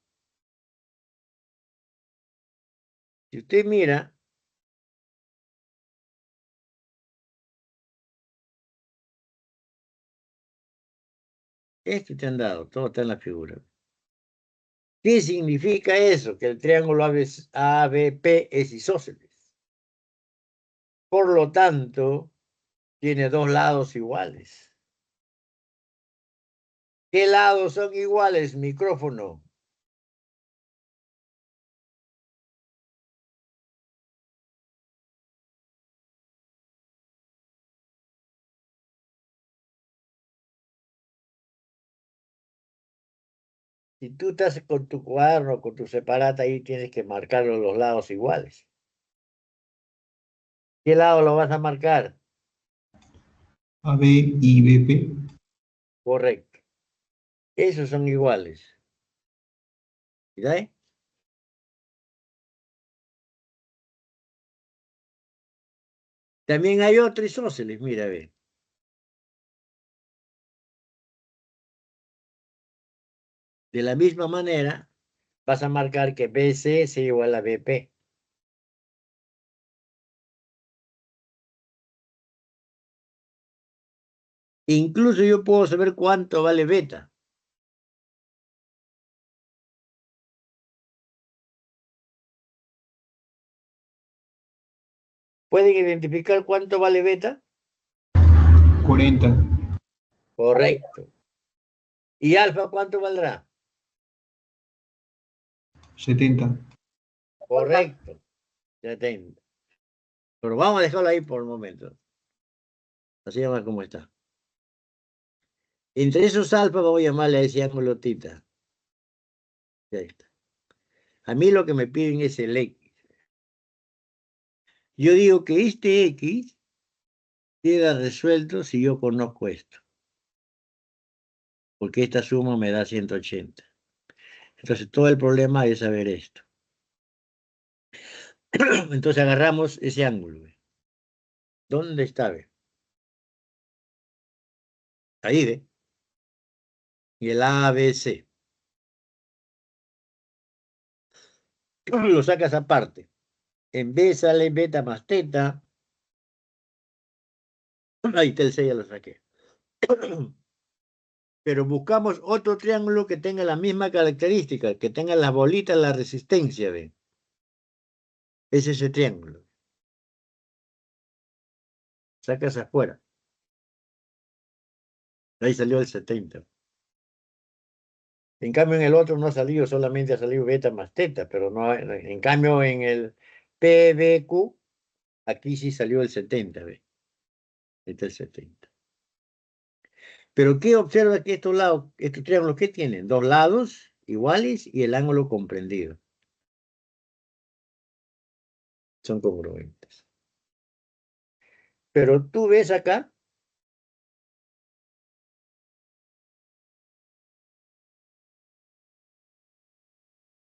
Si usted mira, esto te han dado, todo está en la figura. ¿Qué significa eso? Que el triángulo ABP es isósceles. Por lo tanto, tiene dos lados iguales. ¿Qué lados son iguales? Micrófono. Si tú estás con tu cuaderno, con tu separata, ahí tienes que marcar los lados iguales. ¿Qué lado lo vas a marcar? AB y BP. Correcto. Esos son iguales. ¿Ya? También hay otro isósceles, mira, ve. De la misma manera, vas a marcar que BC es igual a BP. Incluso yo puedo saber cuánto vale beta. ¿Pueden identificar cuánto vale beta? 40. Correcto. ¿Y alfa cuánto valdrá? 70. Correcto. 70. Pero vamos a dejarlo ahí por el momento. Así llama como está. Entre esos alfa voy a llamarle a ese ángulo tita. Ya está. A mí lo que me piden es el X. Yo digo que este X queda resuelto si yo conozco esto. Porque esta suma me da 180. Entonces todo el problema es saber esto. Entonces agarramos ese ángulo. ¿Dónde está? Ahí, ¿ve? Y el ABC. Lo sacas aparte. En B sale beta más teta. Ahí está el 6, ya lo saqué. Pero buscamos otro triángulo que tenga la misma característica, que tenga las bolitas, la resistencia, ¿ve? Es ese triángulo. Sacas afuera. Ahí salió el 70. En cambio, en el otro no ha salido, solamente ha salido beta más teta, pero no, en cambio, en el PBQ, aquí sí salió el 70, ¿ve? Este es el 70. Pero ¿qué observa que estos lados, estos triángulos, qué tienen? Dos lados iguales y el ángulo comprendido. Son congruentes. Pero tú ves acá,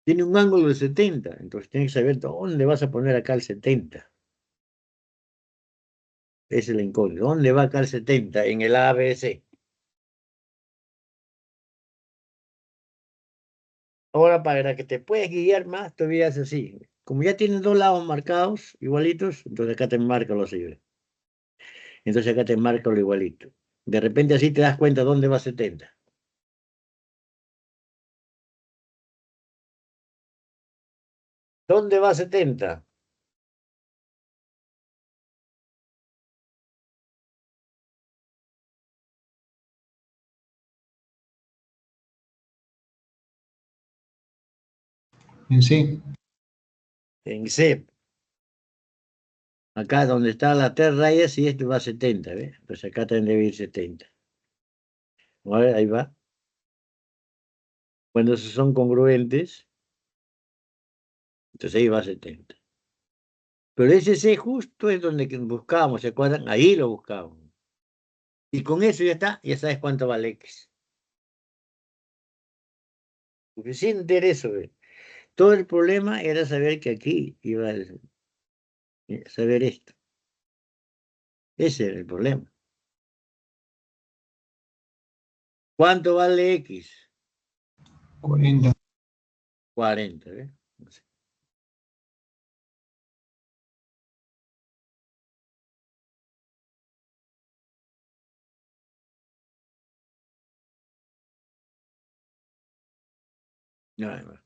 tiene un ángulo de 70, entonces tienes que saber dónde vas a poner acá el 70. Es el incógnito. ¿Dónde va acá el 70? En el ABC. Ahora, para que te puedas guiar más, todavía es así. Como ya tienes dos lados marcados, igualitos, entonces acá te marca lo así. Entonces acá te marca lo igualito. De repente así te das cuenta dónde va 70. ¿Dónde va 70? En C. En C. Acá donde está las 3 rayas, y esto va a 70, ¿ves? Pues acá tendría que ir 70. A ver, ahí va. Cuando son congruentes, entonces ahí va 70. Pero ese C justo es donde buscábamos, ¿se acuerdan? Ahí lo buscábamos. Y con eso ya está, ya sabes cuánto vale X. Suficiente era eso, ¿ves? Todo el problema era saber que aquí iba a saber esto. Ese era el problema. ¿Cuánto vale X? 40. 40, ¿ves? No sé. Nada más.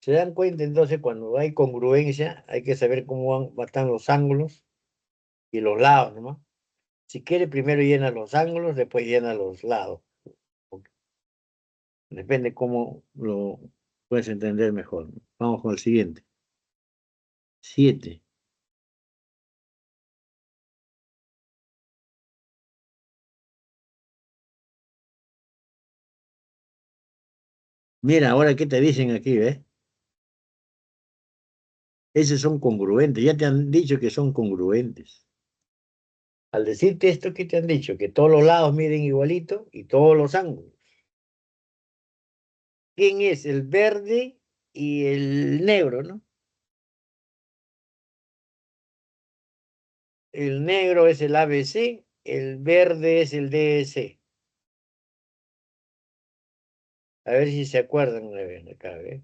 ¿Se dan cuenta entonces cuando hay congruencia? Hay que saber cómo están los ángulos y los lados, ¿no? Si quiere, primero llena los ángulos, después llena los lados. Depende cómo lo puedes entender mejor. Vamos con el siguiente. 7. Mira, ahora qué te dicen aquí, ¿ves? Esos son congruentes. Ya te han dicho que son congruentes. Al decirte esto, ¿qué te han dicho? Que todos los lados miden igualito y todos los ángulos. ¿Quién es? El verde y el negro, ¿no? El negro es el ABC, el verde es el DC. A ver si se acuerdan acá, ¿ve?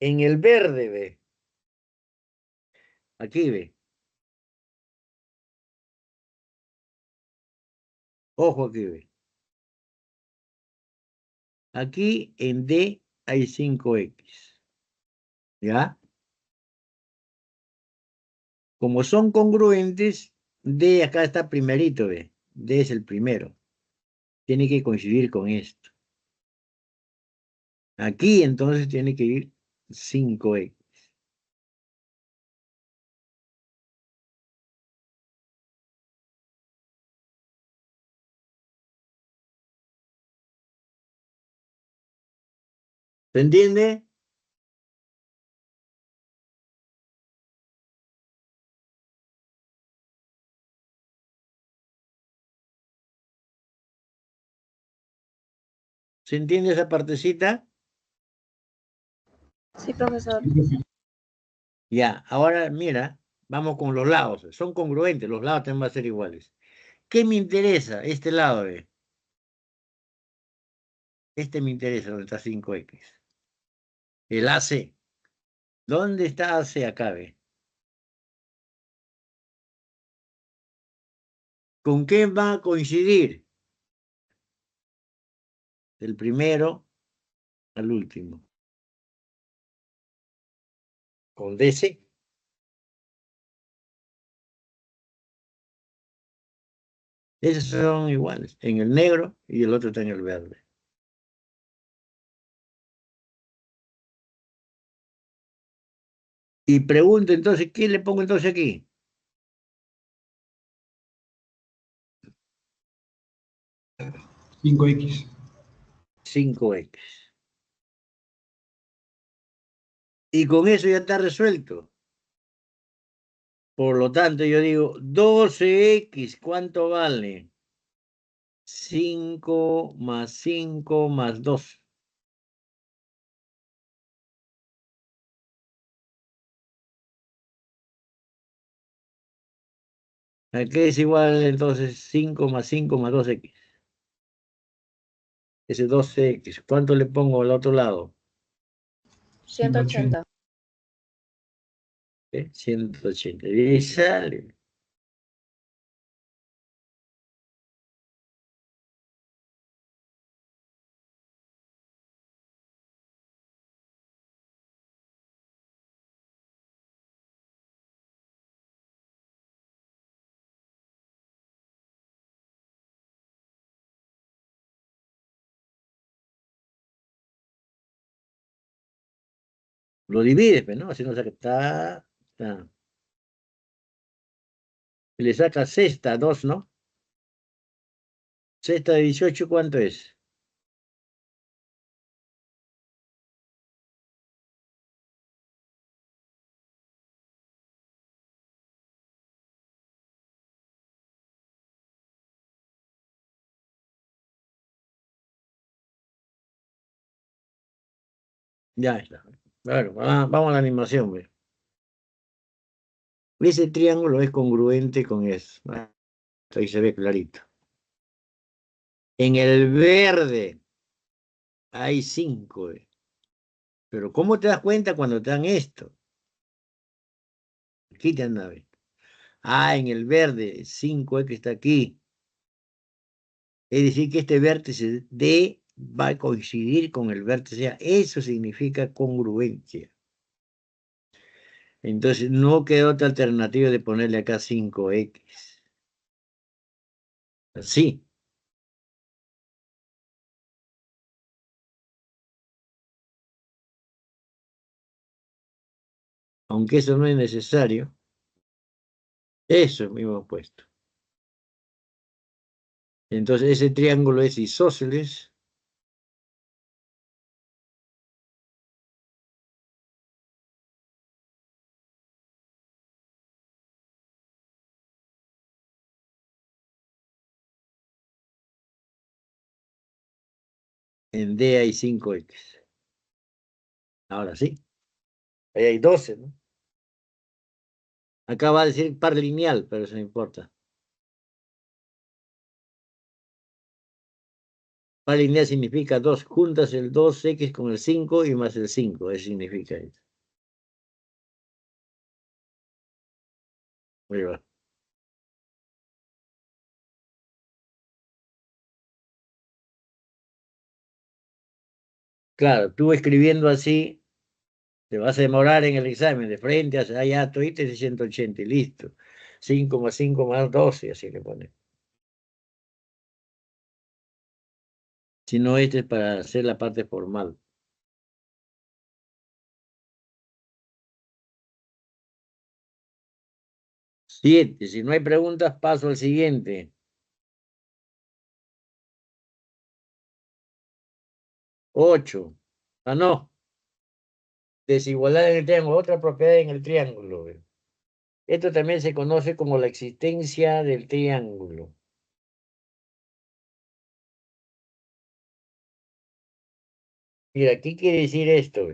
En el verde, ve. Aquí, ve. Ojo aquí, ve. Aquí en D hay 5X. ¿Ya? Como son congruentes, D acá está primerito, ve. D es el primero. Tiene que coincidir con esto. Aquí entonces tiene que ir 5X. ¿Se entiende? ¿Se entiende esa partecita? Sí, profesor. Sí, profe. Ya, ahora mira, vamos con los lados. Son congruentes, los lados también van a ser iguales. ¿Qué me interesa? Este lado, ve. Este me interesa, donde está 5X. El AC. ¿Dónde está AC acá, ve? ¿Con qué va a coincidir? Del primero al último. Con DC. Esos son iguales, en el negro y el otro está en el verde. Y pregunto entonces, ¿qué le pongo entonces aquí? 5X. 5X. Y con eso ya está resuelto. Por lo tanto, yo digo, 12X, ¿cuánto vale? 5 más 5 más 2. ¿A qué es igual entonces 5 más 5 más 2X? Ese 12X. ¿Cuánto le pongo al otro lado? 180. 180. Y sale. Lo divides, pues, ¿no? Así no saca. Está. Le saca sexta, 2, ¿no? Sexta de 18, ¿cuánto es? Ya está. Bueno, vamos a la animación, pues. Ese triángulo es congruente con eso. Ahí se ve clarito. En el verde hay 5. Pero ¿cómo te das cuenta cuando te dan esto? Aquí te anda a ver. En el verde, 5 que está aquí. Es decir, que este vértice D va a coincidir con el vértice A. Eso significa congruencia. Entonces, no queda otra alternativa de ponerle acá 5X. Sí. Aunque eso no es necesario. Eso mismo puesto. Entonces, ese triángulo es isósceles. En D hay 5X. Ahora sí. Ahí hay 12, ¿no? Acá va a decir par lineal, pero eso no importa. Par lineal significa 2. Juntas el 2x con el 5 y más el 5. Eso significa eso. Ahí va. Claro, tú escribiendo así, te vas a demorar en el examen. De frente hacia allá, tú y 180 y listo. 5 más 5 más 12, así le pones. Si no, este es para hacer la parte formal. 7. Si no hay preguntas, paso al siguiente. 8. Ah, no. Desigualdad en el triángulo. Otra propiedad en el triángulo. Esto también se conoce como la existencia del triángulo. Mira, ¿qué quiere decir esto?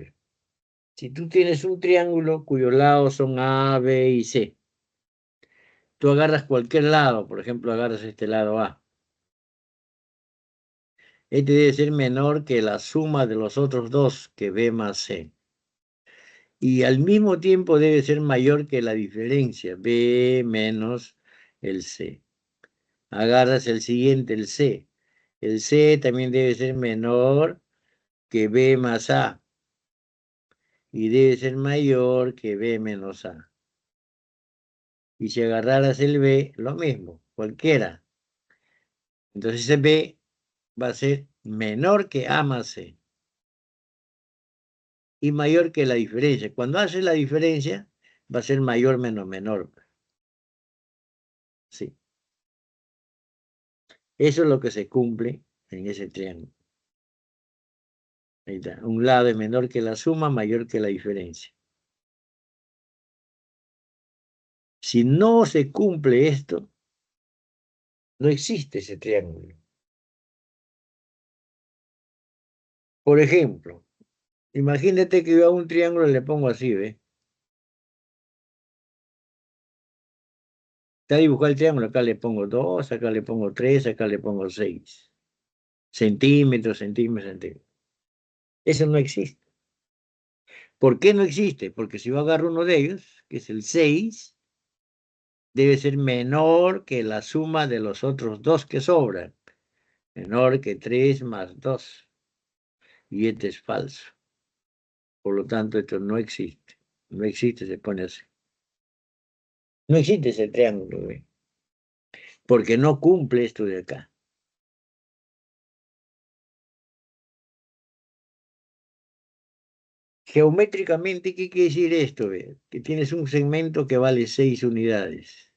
Si tú tienes un triángulo cuyos lados son A, B y C, tú agarras cualquier lado, por ejemplo, agarras este lado A. Este debe ser menor que la suma de los otros dos, que B más C. Y al mismo tiempo debe ser mayor que la diferencia, B menos el C. Agarras el siguiente, el C. El C también debe ser menor que B más A. Y debe ser mayor que B menos A. Y si agarraras el B, lo mismo, cualquiera. Entonces ese B va a ser menor que A más C. Y mayor que la diferencia. Cuando haces la diferencia, va a ser mayor menos menor. Sí. Eso es lo que se cumple en ese triángulo. Ahí está. Un lado es menor que la suma, mayor que la diferencia. Si no se cumple esto, no existe ese triángulo. Por ejemplo, imagínate que yo a un triángulo le pongo así, ¿ves? Está dibujado el triángulo, acá le pongo 2, acá le pongo 3, acá le pongo 6. Centímetros, centímetros, centímetros. Eso no existe. ¿Por qué no existe? Porque si yo agarro uno de ellos, que es el 6, debe ser menor que la suma de los otros dos que sobran. Menor que 3 más 2. Y este es falso. Por lo tanto, esto no existe. No existe, se pone así. No existe ese triángulo, ¿ve? Porque no cumple esto de acá. Geométricamente, ¿qué quiere decir esto? ¿Ve? Que tienes un segmento que vale 6 unidades.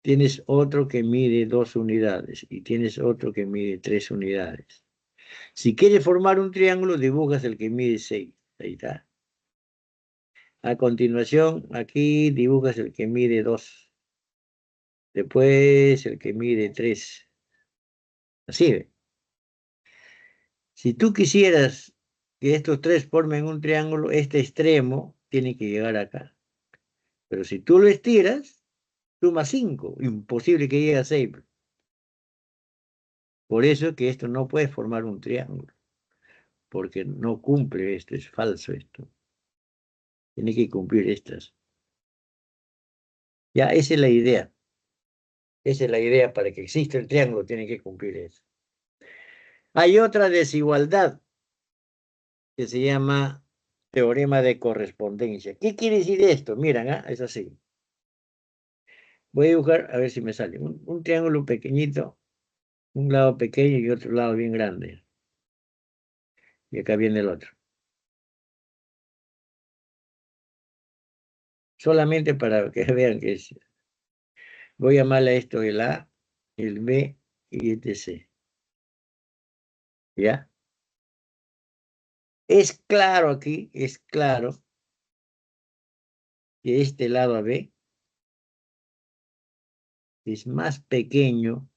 Tienes otro que mide 2 unidades y tienes otro que mide 3 unidades. Si quieres formar un triángulo, dibujas el que mide 6. Ahí está. A continuación, aquí dibujas el que mide 2. Después el que mide 3. Así, ¿ve? Si tú quisieras que estos tres formen un triángulo, este extremo tiene que llegar acá. Pero si tú lo estiras, suma 5. Imposible que llegue a 6. Por eso que esto no puede formar un triángulo. Porque no cumple esto, es falso esto. Tiene que cumplir estas. Ya, esa es la idea. Esa es la idea para que exista el triángulo, tiene que cumplir eso. Hay otra desigualdad que se llama teorema de correspondencia. ¿Qué quiere decir esto? Miren, es así. Voy a dibujar a ver si me sale. Un triángulo pequeñito, un lado pequeño y otro lado bien grande. Y acá viene el otro. Solamente para que vean que es. Voy a llamarle a esto el A, el B y este C. ¿Ya? Es claro aquí, es claro que este lado B es más pequeño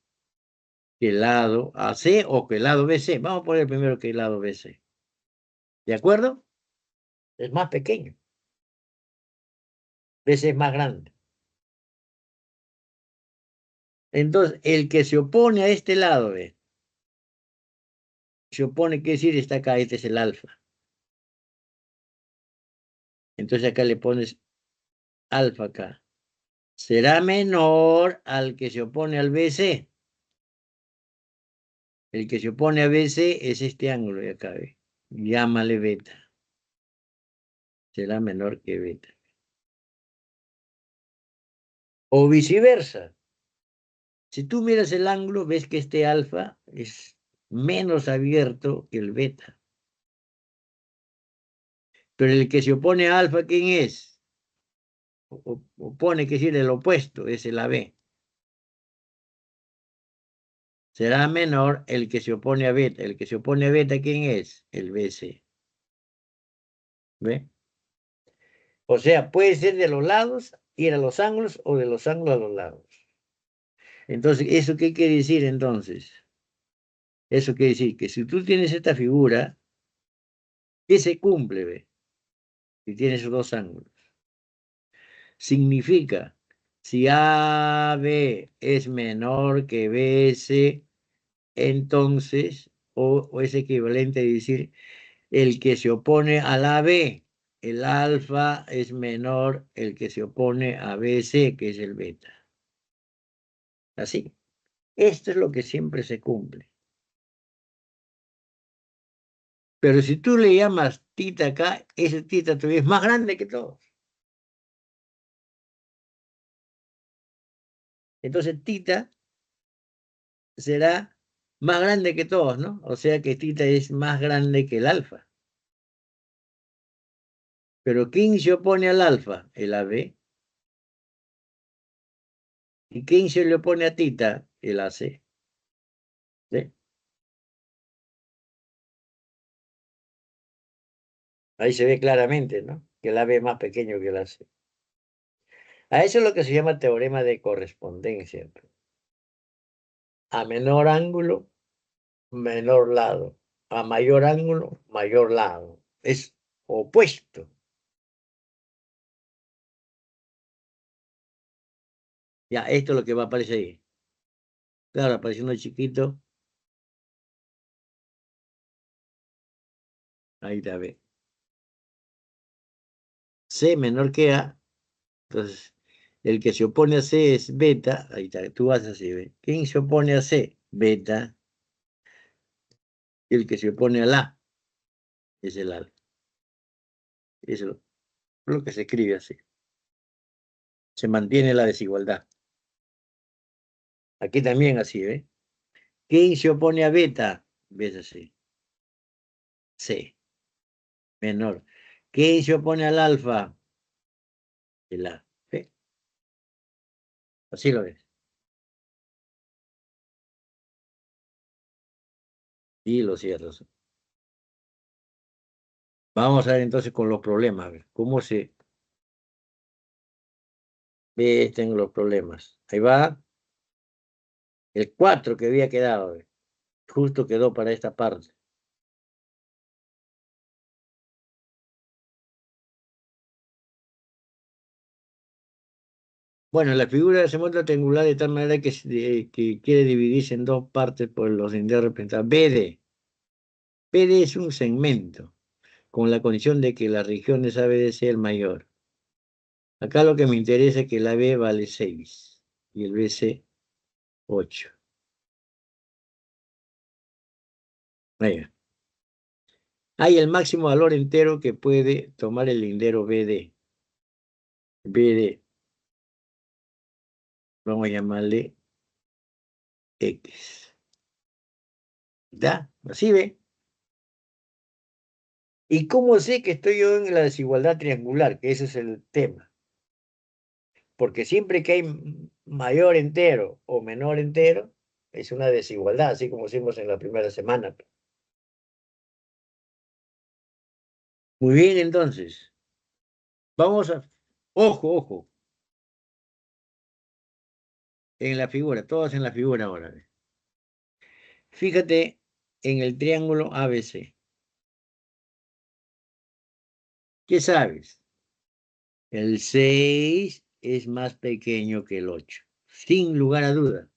que el lado AC o que el lado BC. Vamos a poner primero que el lado BC. ¿De acuerdo? Es más pequeño. BC es más grande. Entonces, el que se opone a este lado, se opone, ¿qué decir? Está acá, este es el alfa. Entonces acá le pones alfa acá. Será menor al que se opone al BC. El que se opone a BC es este ángulo de acá, ¿ve? Llámale beta. Será menor que beta. O viceversa. Si tú miras el ángulo, ves que este alfa es menos abierto que el beta. Pero el que se opone a alfa, ¿quién es? Opone, que decir, el opuesto, es el AB. Será menor el que se opone a beta. El que se opone a beta, ¿quién es? El BC. ¿Ve? O sea, puede ser de los lados, ir a los ángulos, o de los ángulos a los lados. Entonces, ¿eso qué quiere decir entonces? Eso quiere decir que si tú tienes esta figura, ¿qué se cumple, ve? Si tienes esos dos ángulos. Significa, si AB es menor que BS, entonces, o es equivalente a decir, el que se opone al AB, el alfa es menor el que se opone a BC, que es el beta. Así. Esto es lo que siempre se cumple. Pero si tú le llamas tita acá, ese tita todavía es más grande que todos. Entonces tita será más grande que todos, ¿no? O sea que tita es más grande que el alfa. Pero ¿quién se opone al alfa? El AB. ¿Y quién se le opone a tita? El AC. ¿Sí? Ahí se ve claramente, ¿no? Que el AB es más pequeño que el AC. A eso es lo que se llama teorema de correspondencia. A menor ángulo, menor lado. A mayor ángulo, mayor lado. Es opuesto. Ya, esto es lo que va a aparecer ahí. Claro, apareciendo chiquito. Ahí está, ve. C menor que A. Entonces, el que se opone a C es beta. Ahí está, tú vas así, ve. ¿Quién se opone a C? Beta. Y el que se opone al A es el alfa. Eso es lo que se escribe así. Se mantiene la desigualdad. Aquí también así, ¿ve? ¿Quién se opone a beta? ¿Ves así? C. Menor. ¿Quién se opone al alfa? El A. ¿Ve? Así lo ves. Y lo cierras. Vamos a ver entonces con los problemas. A ver, ¿cómo se ve? Tengo los problemas. Ahí va. El 4 que había quedado. A ver. Justo quedó para esta parte. Bueno, la figura se muestra triangular de tal manera que quiere dividirse en dos partes por los senderos representados. BD. BD es un segmento, con la condición de que la región de esa BD sea el mayor. Acá lo que me interesa es que la B vale 6 y el BC 8. Venga. Hay el máximo valor entero que puede tomar el lindero BD. BD. Vamos a llamarle X. ¿Da? ¿Así ve? ¿Y cómo sé que estoy yo en la desigualdad triangular? Que ese es el tema. Porque siempre que hay mayor entero o menor entero, es una desigualdad, así como hicimos en la primera semana. Muy bien, entonces. Vamos a... Ojo, ojo. En la figura, todas en la figura ahora. Fíjate en el triángulo ABC. ¿Qué sabes? El 6 es más pequeño que el 8, sin lugar a duda.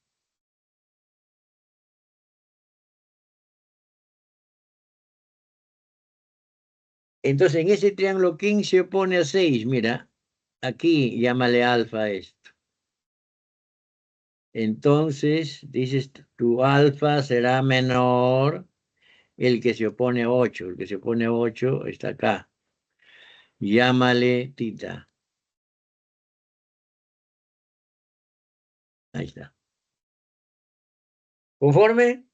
Entonces, en ese triángulo, ¿quién se opone a 6? Mira, aquí llámale alfa a esto. Entonces, dices, tu alfa será menor el que se opone a 8. El que se opone a 8 está acá. Llámale tita. Ahí está. ¿Conforme?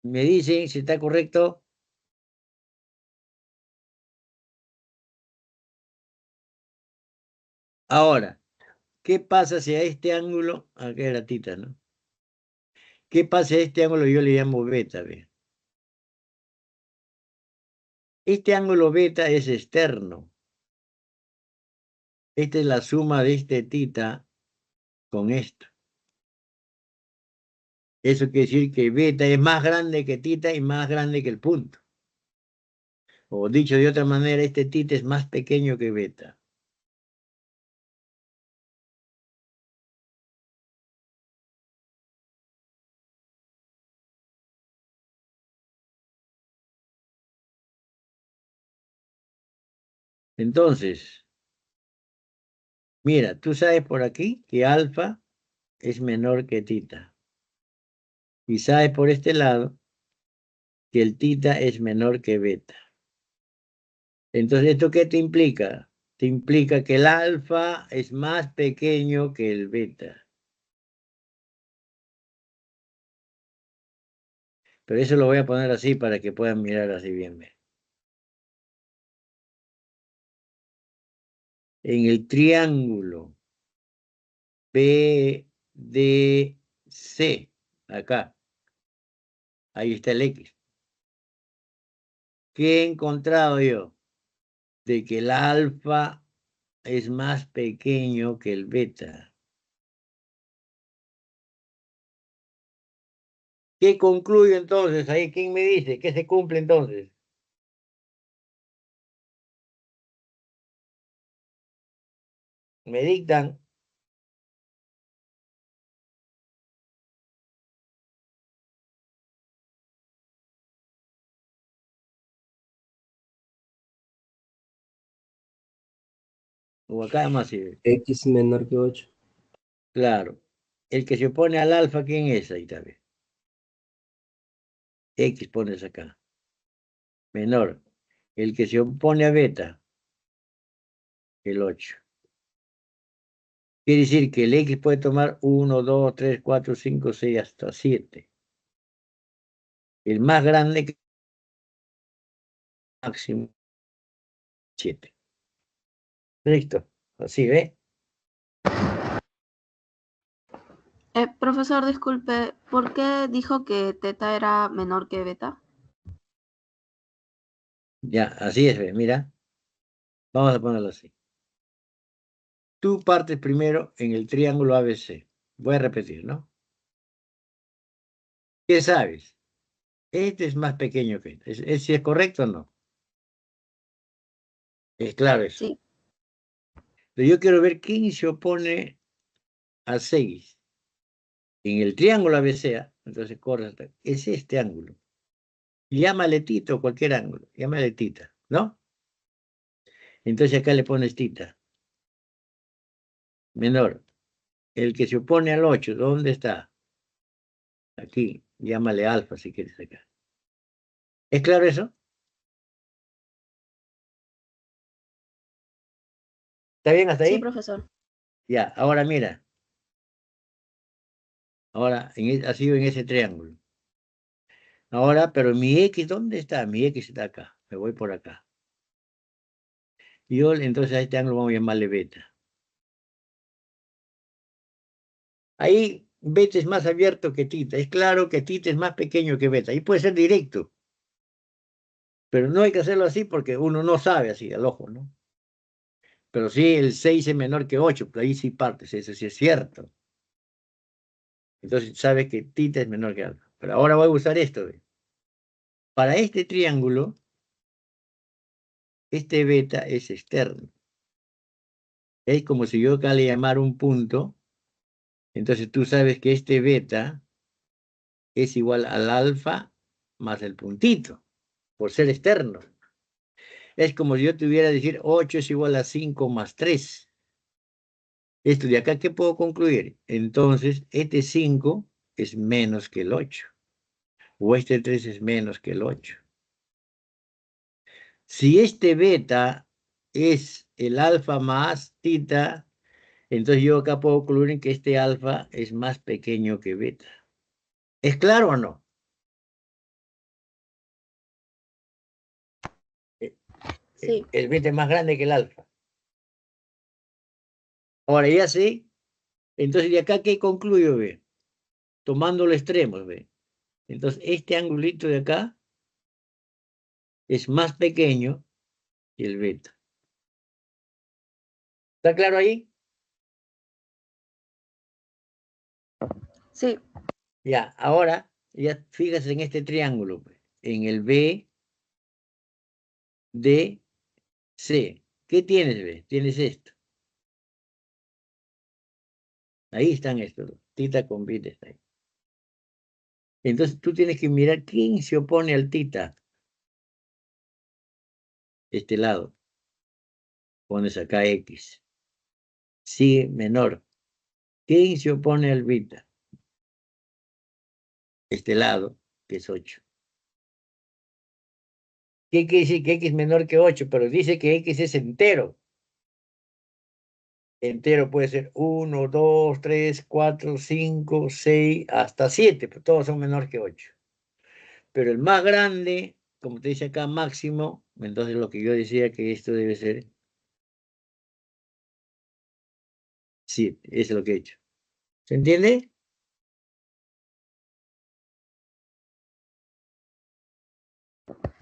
Me dicen si está correcto. Ahora, ¿qué pasa si a este ángulo, acá era tita, ¿no? ¿Qué pasa si a este ángulo yo le llamo beta? Ve? Este ángulo beta es externo. Esta es la suma de este tita con esto. Eso quiere decir que beta es más grande que tita y más grande que el punto. O dicho de otra manera, este tita es más pequeño que beta. Entonces, mira, tú sabes por aquí que alfa es menor que tita. Y sabes por este lado que el tita es menor que beta. Entonces, ¿esto qué te implica? Te implica que el alfa es más pequeño que el beta. Pero eso lo voy a poner así para que puedan mirar así bien. En el triángulo BDC, acá, ahí está el X. ¿Qué he encontrado yo? De que el alfa es más pequeño que el beta. ¿Qué concluyo entonces? Ahí, ¿quién me dice? ¿Qué se cumple entonces? Me dictan. O acá más sirve. X menor que 8. Claro. El que se opone al alfa, ¿quién es? Ahí también. X pones acá. Menor. El que se opone a beta, el 8. Quiere decir que el X puede tomar 1, 2, 3, 4, 5, 6, hasta 7. El más grande que máximo 7. Listo. Así, ¿ve? Profesor, disculpe, ¿por qué dijo que teta era menor que beta? Ya, así es, ¿ve? Mira. Vamos a ponerlo así. Tú partes primero en el triángulo ABC. Voy a repetir, ¿no? ¿Qué sabes? Este es más pequeño que este. ¿Es si es correcto o no? Es claro eso. Sí. Pero yo quiero ver quién se opone a 6. En el triángulo ABC, entonces corre hasta... Es este ángulo. Llámale tita o cualquier ángulo. Llámale tita, ¿no? Entonces acá le pones tita. Menor. El que se opone al 8, ¿dónde está? Aquí. Llámale alfa si quieres acá. ¿Es claro eso? ¿Está bien hasta Sí, ahí? profesor. Ya, ahora mira. Ahora ha sido en ese triángulo. Ahora, pero mi X, ¿dónde está? Mi X está acá. Me voy por acá. Y yo, entonces a este ángulo vamos a llamarle beta. Ahí beta es más abierto que tita. Es claro que tita es más pequeño que beta. Ahí puede ser directo. Pero no hay que hacerlo así porque uno no sabe así al ojo, ¿no? Pero sí, el 6 es menor que 8, pero ahí sí partes, eso sí es cierto. Entonces sabes que tita es menor que alfa. Pero ahora voy a usar esto. ¿Ve? Para este triángulo, este beta es externo. Es como si yo acá le llamara un punto Entonces tú sabes que este beta es igual al alfa más el puntito, por ser externo. Es como si yo tuviera decir 8 es igual a 5 más 3. Esto de acá, ¿qué puedo concluir? Entonces, este 5 es menos que el 8. O este 3 es menos que el 8. Si este beta es el alfa más tita, entonces yo acá puedo concluir que este alfa es más pequeño que beta. ¿Es claro o no? Sí. El beta es más grande que el alfa. Ahora ya sé. Entonces, ¿de acá qué concluyo, ve? Tomando los extremos, ve. Entonces, este angulito de acá es más pequeño que el beta. ¿Está claro ahí? Sí. Ya, ahora, ya fíjate en este triángulo, pues, en el B, D, C. ¿Qué tienes, ve? Tienes esto. Ahí están estos, tita con beta está ahí. Entonces, tú tienes que mirar quién se opone al tita. Este lado. Pones acá X. Sigue menor. ¿Quién se opone al beta? Este lado, que es 8. ¿Qué quiere decir que X es menor que 8? Pero dice que X es entero. Entero puede ser 1, 2, 3, 4, 5, 6, hasta 7. Pues todos son menor que 8. Pero el más grande, como te dice acá, máximo, entonces lo que yo decía que esto debe ser 7. Eso es lo que he hecho. ¿Se entiende?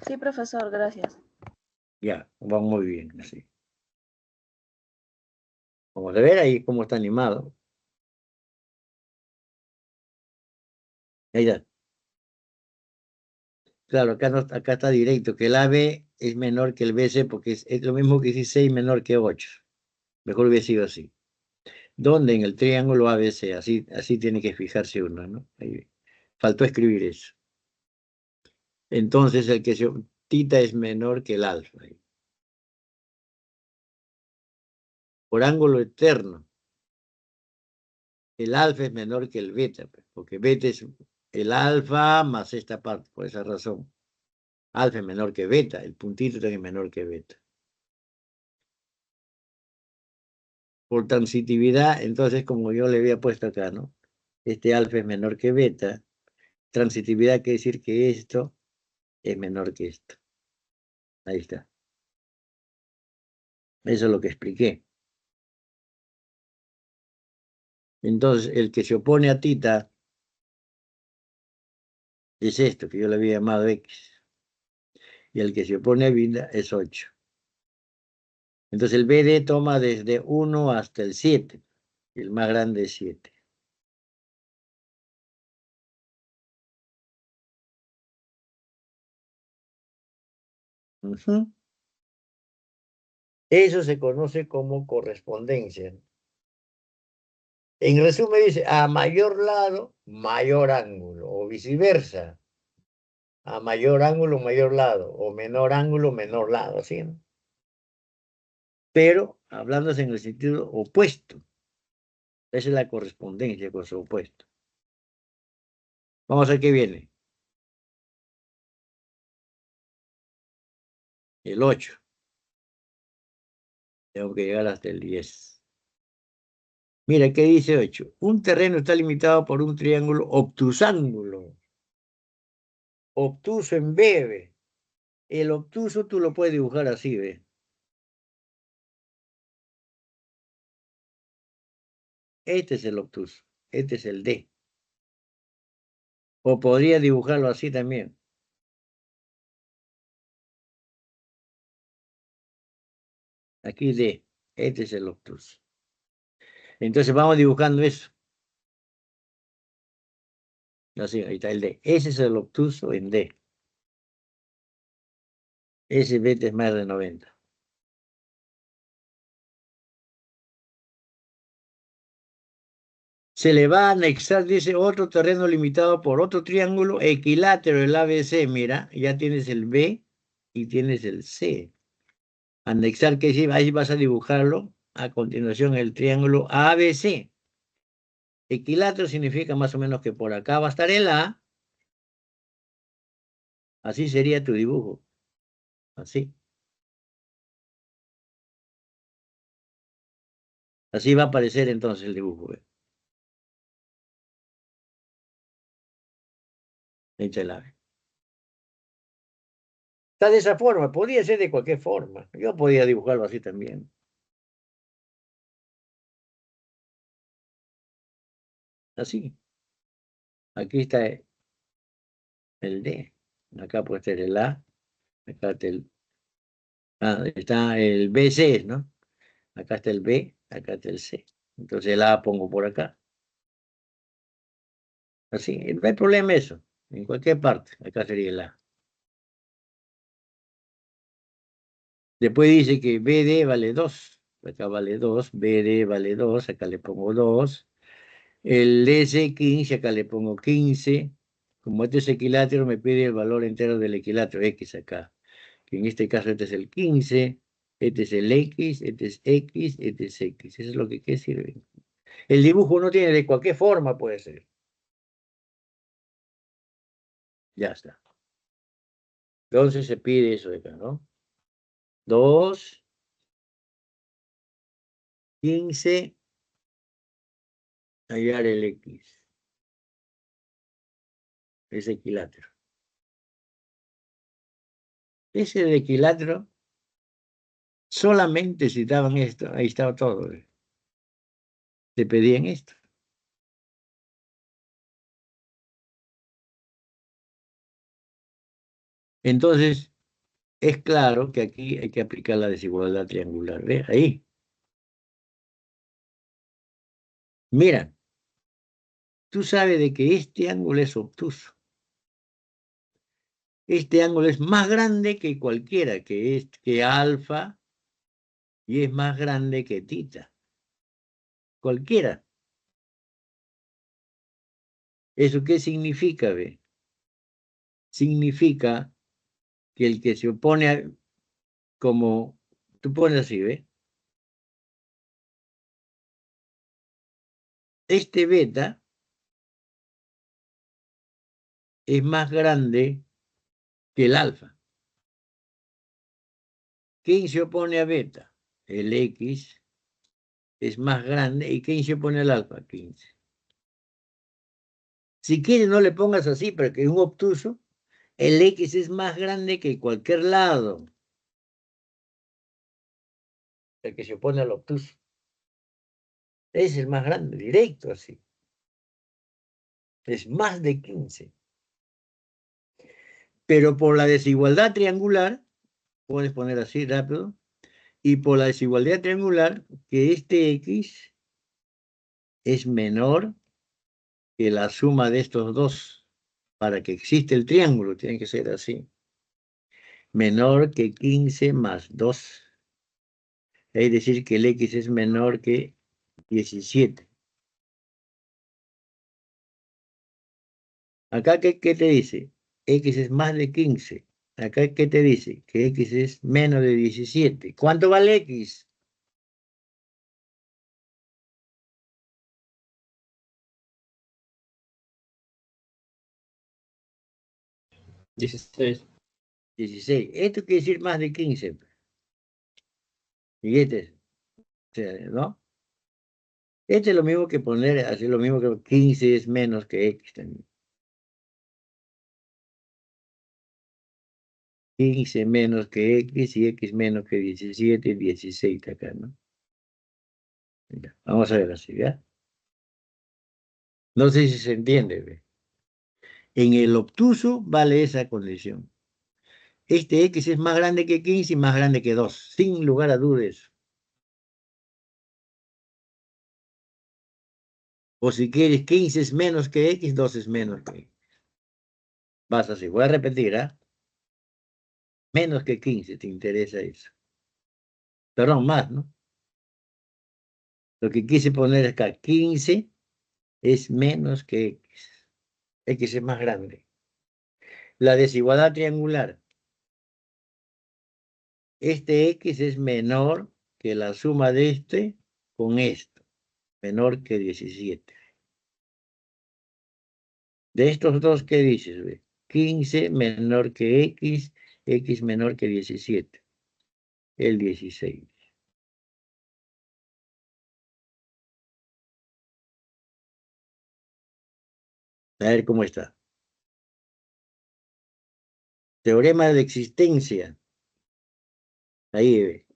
Sí, profesor, gracias. Ya, va muy bien, así. Vamos a ver ahí cómo está animado. Ahí está. Claro, acá, no, acá está directo, que el AB es menor que el BC, porque es lo mismo que 16 menor que 8. Mejor hubiera sido así. ¿Dónde? En el triángulo ABC, así tiene que fijarse uno, ¿no? Ahí. Faltó escribir eso. Entonces, tita es menor que el alfa. Por ángulo eterno, el alfa es menor que el beta, pues, porque beta es el alfa más esta parte, por esa razón. Alfa es menor que beta, el puntito también es menor que beta. Por transitividad, entonces, como yo le había puesto acá, ¿no? Este alfa es menor que beta. Transitividad quiere decir que esto es menor que esto. Ahí está. Eso es lo que expliqué. Entonces, el que se opone a tita es esto, que yo le había llamado X. Y el que se opone a beta es 8. Entonces, el BD toma desde 1 hasta el 7. El más grande es 7. Eso se conoce como correspondencia. En resumen dice, a mayor lado, mayor ángulo, o viceversa. A mayor ángulo, mayor lado, o menor ángulo, menor lado, ¿sí? Pero hablándose en el sentido opuesto. Esa es la correspondencia con su opuesto. Vamos a ver qué viene. El 8. Tengo que llegar hasta el 10. Mira, ¿qué dice 8? Un terreno está limitado por un triángulo obtusángulo. Obtuso en B, ve. El obtuso tú lo puedes dibujar así, ve. Este es el obtuso. Este es el D. O podría dibujarlo así también. Aquí D. Este es el obtuso. Entonces vamos dibujando eso. Así, ahí está el D. Ese es el obtuso en D. Ese beta es más de 90. Se le va a anexar, dice, otro terreno limitado por otro triángulo equilátero, el ABC. Mira, ya tienes el B y tienes el C. Anexar, que sí, ahí vas a dibujarlo. A continuación, el triángulo ABC. Equilátero significa más o menos que por acá va a estar el A. Así sería tu dibujo. Así. Así va a aparecer entonces el dibujo. Echa el ave. Está de esa forma, podría ser de cualquier forma. Yo podía dibujarlo así también. Así. Aquí está el D. Acá puede ser el A. Acá está el BC, ¿no? Acá está el B, acá está el C. Entonces el A pongo por acá. Así, no hay problema eso. En cualquier parte. Acá sería el A. Después dice que BD vale 2. Acá vale 2. BD vale 2. Acá le pongo 2. El DC15, acá le pongo 15. Como este es equilátero, me pide el valor entero del equilátero, X acá. Que en este caso este es el 15, este es el X, este es X, este es X. Eso es lo que ¿qué sirve? El dibujo no tiene de cualquier forma, puede ser. Ya está. Entonces se pide eso de acá, ¿no? 2, 15, hallar el X. Es equilátero. Ese de equilátero, solamente citaban esto, ahí estaba todo. Te pedían esto. Entonces, es claro que aquí hay que aplicar la desigualdad triangular. ¿Ve? Ahí. Mira, tú sabes de que este ángulo es obtuso. Este ángulo es más grande que cualquiera, que alfa, y es más grande que tita. Cualquiera. ¿Eso qué significa, ve? Significa que el que se opone a, como tú pones así, ¿ve? Este beta es más grande que el alfa. ¿Quién se opone a beta? El X es más grande. ¿Y quién se opone al alfa? 15. Si quieres, no le pongas así, pero que es un obtuso, el X es más grande que cualquier lado. El que se opone al obtuso. Es el más grande, directo así. Es más de 15. Pero por la desigualdad triangular, puedes poner así rápido, y por la desigualdad triangular, que este X es menor que la suma de estos dos. Para que exista el triángulo, tiene que ser así. Menor que 15 más 2. Es decir, que el X es menor que 17. Acá, ¿qué te dice? X es más de 15. Acá, ¿qué te dice? Que X es menos de 17. ¿Cuánto vale X? ¿16? 16. Esto quiere decir más de 15. Y este, ¿no? Este es lo mismo que poner, así lo mismo que 15 es menos que X también. 15 menos que X y X menos que 17 y 16 acá, ¿no? Ya, vamos a ver así, ¿ya? No sé si se entiende, ¿ve? En el obtuso vale esa condición. Este X es más grande que 15 y más grande que 2, sin lugar a dudas. O si quieres, 15 es menos que X, 2 es menos que X. Vas así, voy a repetir, ¿ah? Menos que 15, ¿te interesa eso? Perdón, más, ¿no? Lo que quise poner acá, 15 es menos que X. X es más grande. La desigualdad triangular. Este X es menor que la suma de este con esto. Menor que 17. De estos dos, ¿qué dices? Ve? 15 menor que X, X menor que 17. El 16. A ver cómo está. Teorema de existencia. Ahí ve.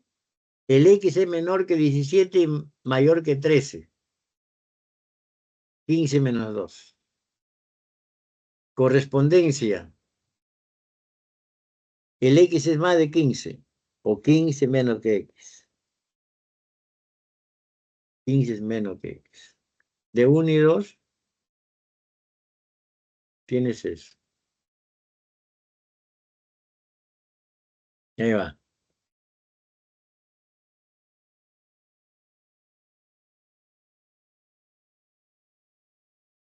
El X es menor que 17 y mayor que 13. 15 menos 2. Correspondencia. El X es más de 15. O 15 menos que X. 15 es menos que X. De 1 y 2 tienes eso. Ahí va.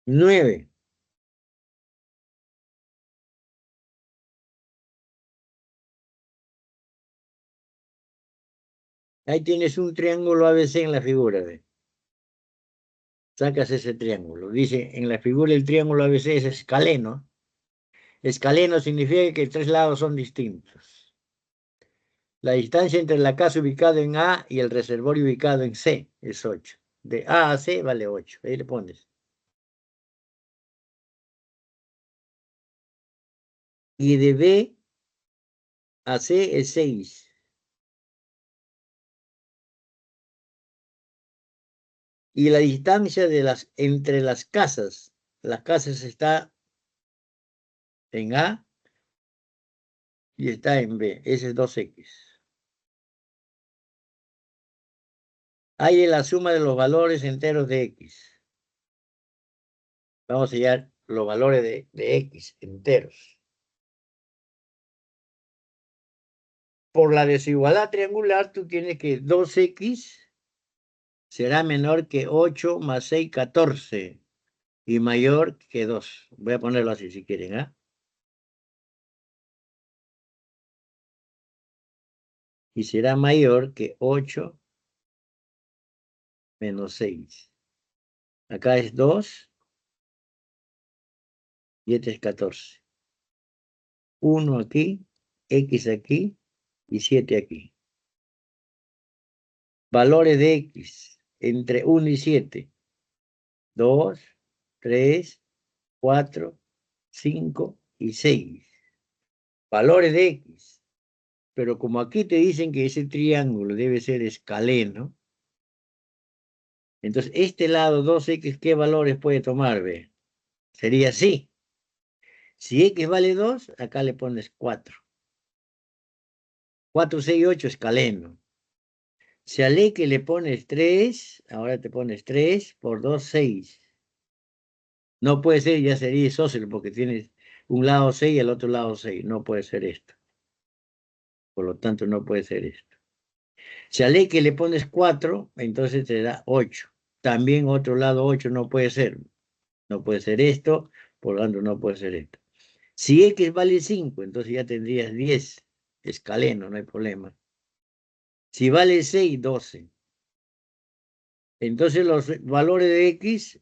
9. Ahí tienes un triángulo ABC en la figura. ¿Ve? Sacas ese triángulo. Dice, en la figura el triángulo ABC es escaleno. Escaleno significa que 3 lados son distintos. La distancia entre la casa ubicada en A y el reservorio ubicado en C es 8. De A a C vale 8. Ahí le pones. Y de B a C es 6. Y la distancia entre las casas está en A y está en B. Ese es 2X. Hay la suma de los valores enteros de X. Vamos a hallar los valores de X enteros. Por la desigualdad triangular, tú tienes que 2X será menor que 8 más 6, 14. Y mayor que 2. Voy a ponerlo así si quieren, ¿ah? Y será mayor que 8 menos 6. Acá es 2 y este es 14. 1 aquí, X aquí y 7 aquí. Valores de X entre 1 y 7. 2, 3, 4, 5 y 6. Valores de X. Pero como aquí te dicen que ese triángulo debe ser escaleno, entonces este lado 2X, ¿qué valores puede tomar? Ve? Sería así. Si X vale 2, acá le pones 4. 4, 6, 8 escaleno. Si al X le pones 3, ahora te pones 3 por 2, 6. No puede ser, ya sería isósceles porque tienes un lado 6 y el otro lado 6. No puede ser esto. Por lo tanto, no puede ser esto. Si al X le pones 4, entonces te da 8. También otro lado 8 no puede ser. No puede ser esto, por lo tanto no puede ser esto. Si X vale 5, entonces ya tendrías 10. Escaleno, no hay problema. Si vale 6, 12. Entonces los valores de X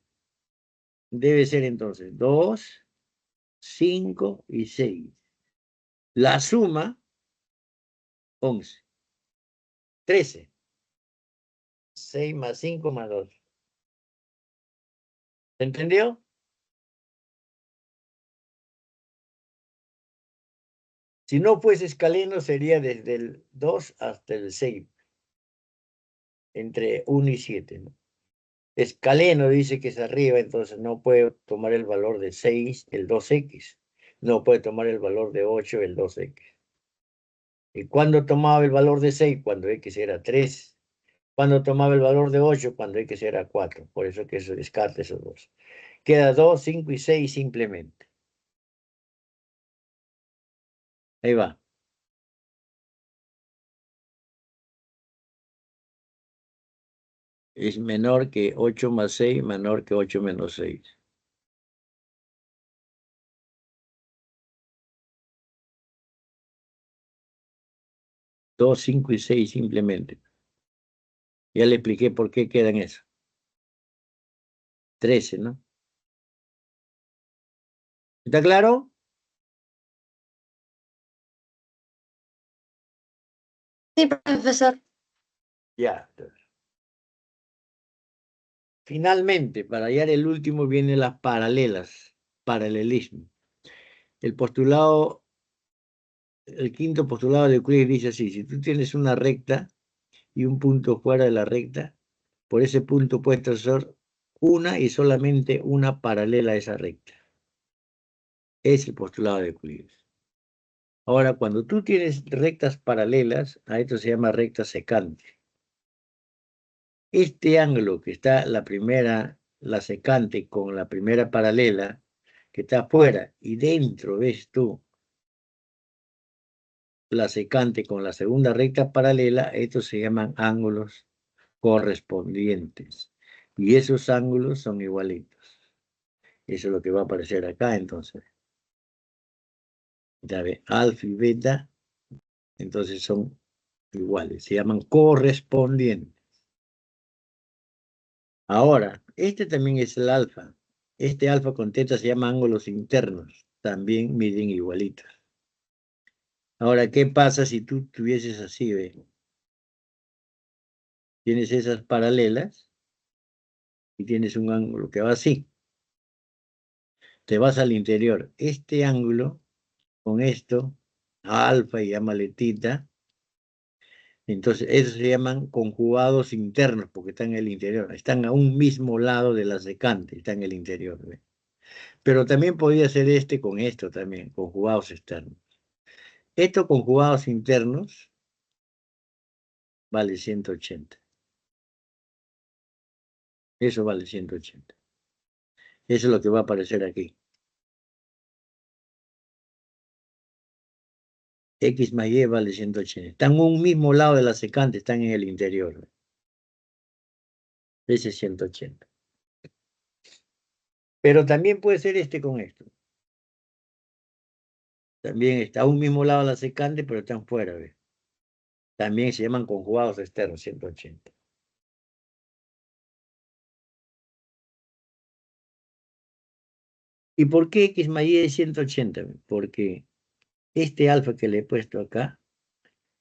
debe ser entonces 2, 5 y 6. La suma, 11. 13. 6 más 5 más 2. ¿Se entendió? Si no fuese escaleno, sería desde el 2 hasta el 6. Entre 1 y 7, ¿no? Escaleno dice que es arriba, entonces no puede tomar el valor de 6, el 2X. No puede tomar el valor de 8, el 2X. ¿Y cuándo tomaba el valor de 6? Cuando X era 3. ¿Cuándo tomaba el valor de 8? Cuando X era 4. Por eso que se descarta esos dos. Queda 2, 5 y 6 simplemente. Ahí va. es menor que 8 más 6, menor que 8 menos 6. Dos, 5 y 6 simplemente. Ya le expliqué por qué quedan eso. 13, ¿no? ¿Está claro? Sí, profesor. Ya. Finalmente, para hallar el último vienen las paralelas, paralelismo. El postulado, el quinto postulado de Euclides dice así: si tú tienes una recta y un punto fuera de la recta, por ese punto puedes trazar una y solamente una paralela a esa recta. Es el postulado de Euclides. Ahora, cuando tú tienes rectas paralelas, a esto se llama recta secante. Este ángulo que está la secante con la primera paralela, que está afuera y dentro ves tú la secante con la segunda recta paralela, estos se llaman ángulos correspondientes. Y esos ángulos son igualitos. Eso es lo que va a aparecer acá, entonces. Ya ve, alfa y beta, entonces son iguales, se llaman correspondientes. Ahora, este también es el alfa. Este alfa con teta se llama ángulos internos, también miden igualitos. Ahora, ¿qué pasa si tú tuvieses así, ve? Tienes esas paralelas y tienes un ángulo que va así. Te vas al interior. Este ángulo con esto, alfa y llámale tita, entonces esos se llaman conjugados internos porque están en el interior. Están a un mismo lado de la secante, están en el interior, ¿ve? Pero también podría ser este con esto también, conjugados externos. Estos conjugados internos vale 180. Eso vale 180. Eso es lo que va a aparecer aquí. X más Y vale 180. Están en un mismo lado de la secante, están en el interior. Ese es 180. Pero también puede ser este con esto. También está a un mismo lado de la secante, pero están fuera, ¿ves? También se llaman conjugados externos, 180. ¿Y por qué X más Y es 180? Porque este alfa que le he puesto acá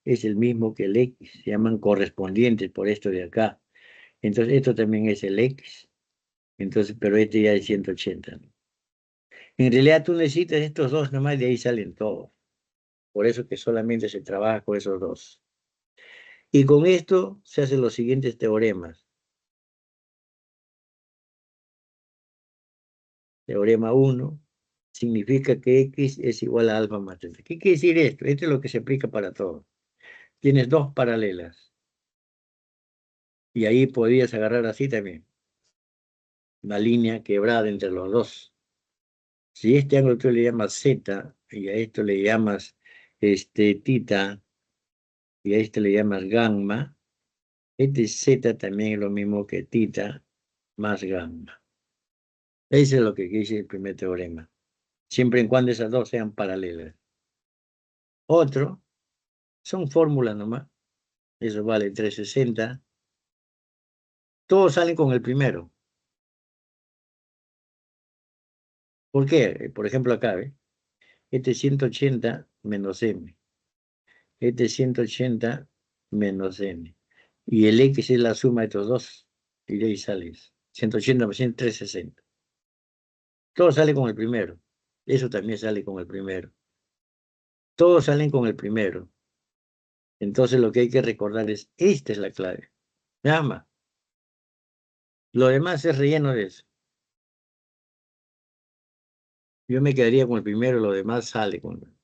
es el mismo que el X. Se llaman correspondientes por esto de acá. Entonces, esto también es el X. Entonces, pero este ya es 180. En realidad, tú necesitas estos dos nomás, de ahí salen todos. Por eso que solamente se trabaja con esos dos. Y con esto se hacen los siguientes teoremas. Teorema 1 significa que X es igual a alfa más delta. ¿Qué quiere decir esto? Esto es lo que se aplica para todo. Tienes dos paralelas. Y ahí podrías agarrar así también. Una línea quebrada entre los dos. Si este ángulo tú le llamas Z y a esto le llamas tita y a este le llamas gamma, este Z también es lo mismo que tita más gamma. Eso es lo que dice el primer teorema. Siempre y cuando esas dos sean paralelas. Otro, son fórmulas nomás. Eso vale 360. Todos salen con el primero. ¿Por qué? Por ejemplo, acá, ¿ve? Este es 180 menos m. Este es 180 menos m. Y el x es la suma de estos dos. Y de ahí sale 180 más 100, 360. Todos salen con el primero. Eso también sale con el primero. Todos salen con el primero. Entonces lo que hay que recordar es, esta es la clave. Nada más. Lo demás es relleno de eso. Yo me quedaría con el primero, lo demás sale con...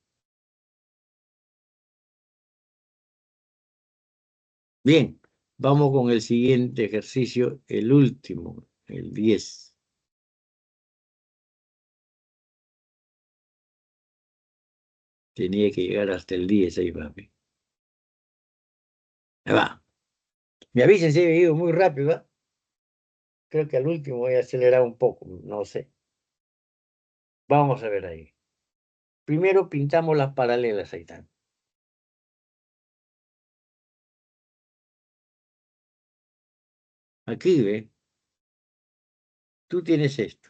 Bien, vamos con el siguiente ejercicio, el último, el 10. Tenía que llegar hasta el 10 ahí, papi. Ahí va. Me avisen si he ido muy rápido, ¿va? Creo que al último voy a acelerar un poco, no sé. Vamos a ver ahí. Primero pintamos las paralelas, ahí están. Aquí, ve. Tú tienes esto.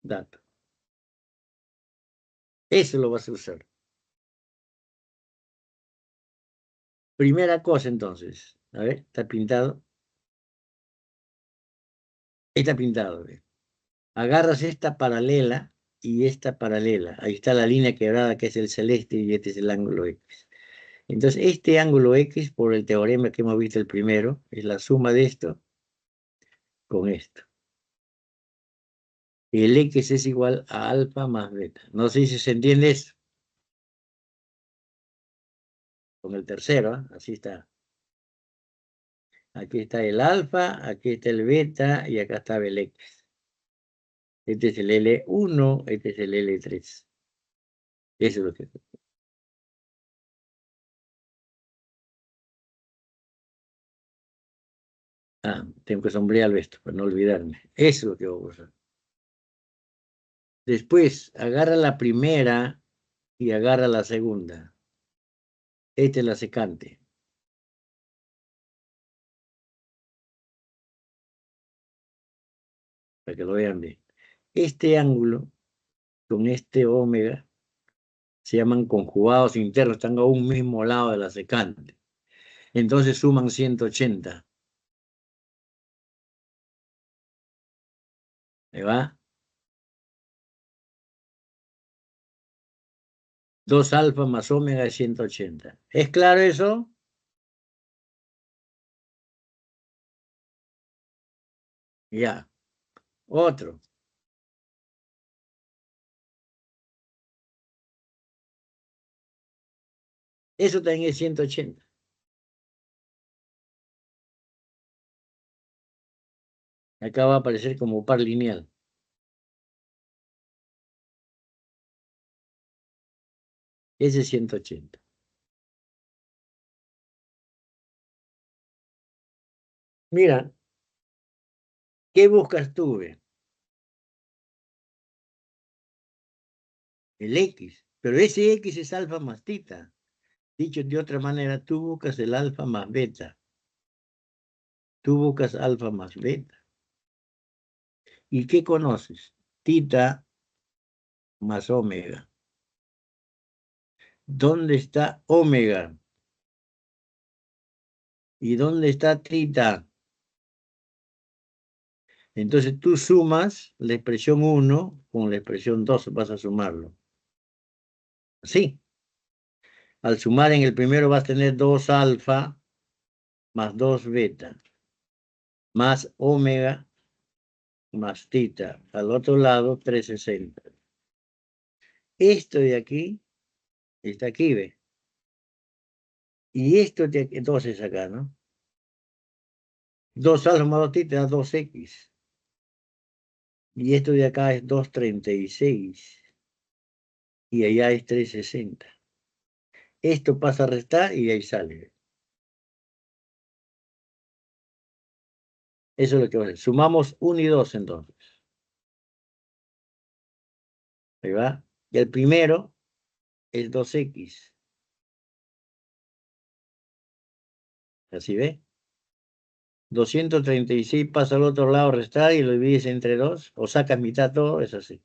Dato. Eso lo vas a usar. Primera cosa, entonces. A ver, está pintado. Está pintado, ve. Agarras esta paralela y esta paralela. Ahí está la línea quebrada que es el celeste y este es el ángulo X. Entonces, este ángulo X, por el teorema que hemos visto el primero, es la suma de esto con esto. El X es igual a alfa más beta. No sé si se entiende eso. Con el tercero, ¿eh? Así está. Aquí está el alfa, aquí está el beta y acá está el X. Este es el L1, este es el L3. Eso es lo que... Ah, tengo que sombrear esto para no olvidarme. Eso es lo que voy a usar. Después, agarra la primera y agarra la segunda. Esta es la secante. Para que lo vean bien. Este ángulo con este omega se llaman conjugados internos, están a un mismo lado de la secante. Entonces suman 180. ¿Me va? 2 alfa más omega es 180. ¿Es claro eso? Ya. Otro. Eso también es 180. Acá va a aparecer como par lineal. Ese es 180. Mira, ¿qué buscas tú? Ve? El X. Pero ese X es alfa más tita. Dicho de otra manera, tú buscas el alfa más beta. Tú buscas alfa más beta. ¿Y qué conoces? Tita más omega. ¿Dónde está omega? ¿Y dónde está tita? Entonces tú sumas la expresión 1 con la expresión 2, vas a sumarlo. Sí. Al sumar en el primero vas a tener 2 alfa más 2 beta, más omega más tita. Al otro lado, 360. Esto de aquí está aquí, ¿ve? Y esto de aquí, entonces acá, ¿no? 2 alfa más 2 tita da 2x. Y esto de acá es 236. Y allá es 360. Esto pasa a restar y ahí sale. Eso es lo que va a hacer. Sumamos 1 y 2 entonces. Ahí va. Y el primero es 2x. Así ve. 236 pasa al otro lado, restar y lo divides entre 2. O sacas mitad todo, es así.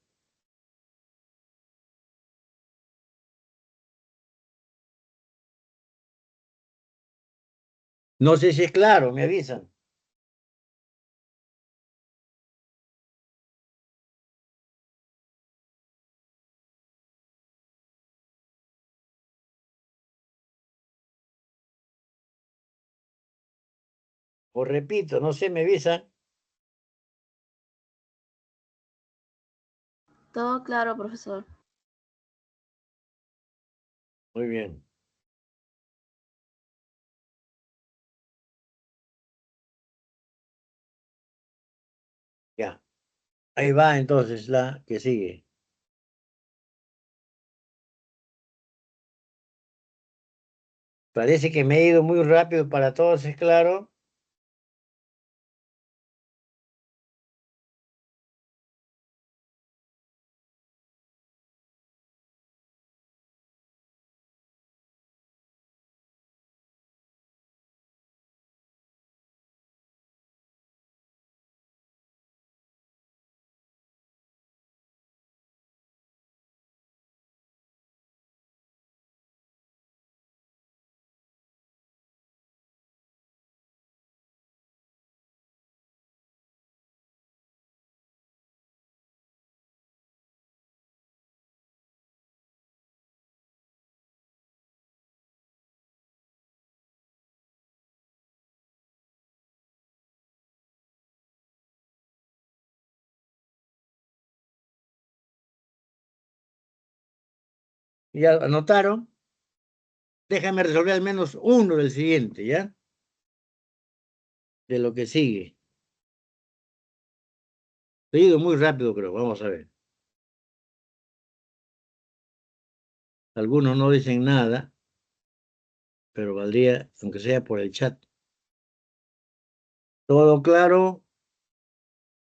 No sé si es claro, me avisan. O repito, no sé, me avisan. Todo claro, profesor. Muy bien. Ya. Ahí va entonces la que sigue. Parece que me he ido muy rápido para todos, ¿es claro? ¿Ya anotaron? Déjame resolver al menos uno del siguiente, ¿ya? De lo que sigue. He ido muy rápido, creo. Vamos a ver. Algunos no dicen nada, pero valdría, aunque sea por el chat. ¿Todo claro?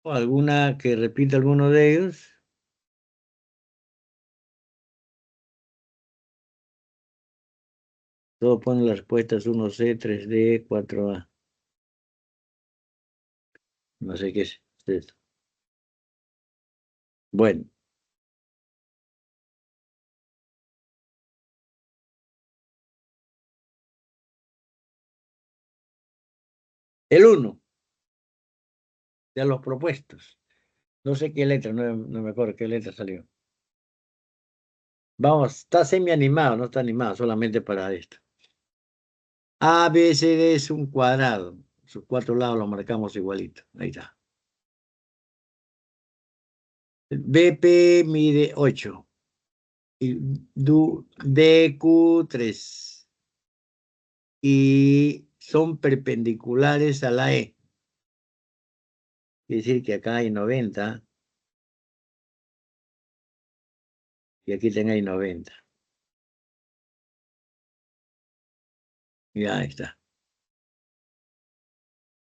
¿O alguna que repita alguno de ellos? Todos ponen las respuestas 1C, 3D, 4A. No sé qué es esto. Bueno. El 1 de los propuestos. No sé qué letra, no me acuerdo qué letra salió. Vamos, está semi animado, no está animado, solamente para esto. A, B, C, D es un cuadrado. Sus 4 lados los marcamos igualito. Ahí está. BP mide 8. Y DQ 3. Y son perpendiculares a la E. Quiere decir que acá hay 90. Y aquí tengáis 90. Y ahí está.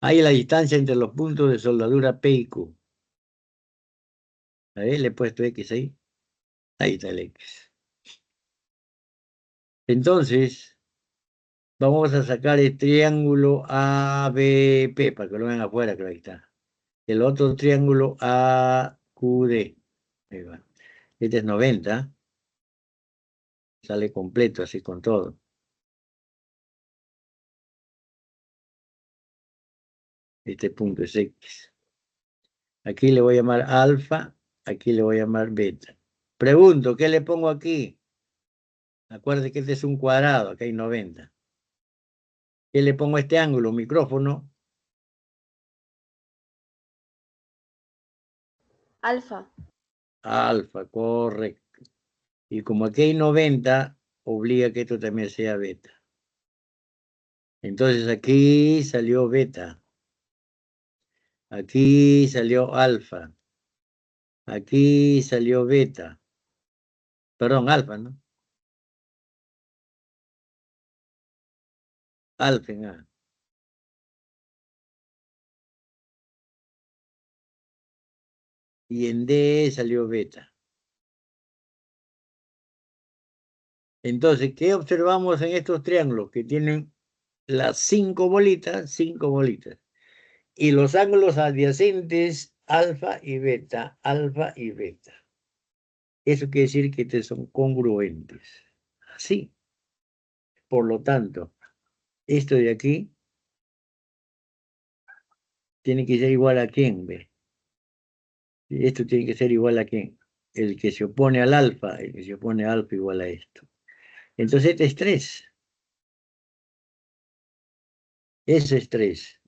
Ahí la distancia entre los puntos de soldadura P y Q. A ver, le he puesto X ahí. Ahí está el X. Entonces, vamos a sacar el triángulo ABP para que lo vean afuera, que ahí está. El otro triángulo AQD. Ahí va. Este es 90. Sale completo, así con todo. Este punto es X. Aquí le voy a llamar alfa, aquí le voy a llamar beta. Pregunto, ¿qué le pongo aquí? Acuérdate que este es un cuadrado, aquí hay 90. ¿Qué le pongo a este ángulo? Micrófono. Alfa. Alfa, correcto. Y como aquí hay 90, obliga que esto también sea beta. Entonces aquí salió beta. Aquí salió alfa. Aquí salió beta. Perdón, alfa, ¿no? Alfa en A. Y en D salió beta. Entonces, ¿qué observamos en estos triángulos? Que tienen las 5 bolitas, y los ángulos adyacentes, alfa y beta, alfa y beta. Eso quiere decir que estos son congruentes. Así. Por lo tanto, esto de aquí tiene que ser igual a quién, ¿ve? Esto tiene que ser igual a quién. El que se opone al alfa, el que se opone a alfa igual a esto. Entonces este es 3. Ese es 3.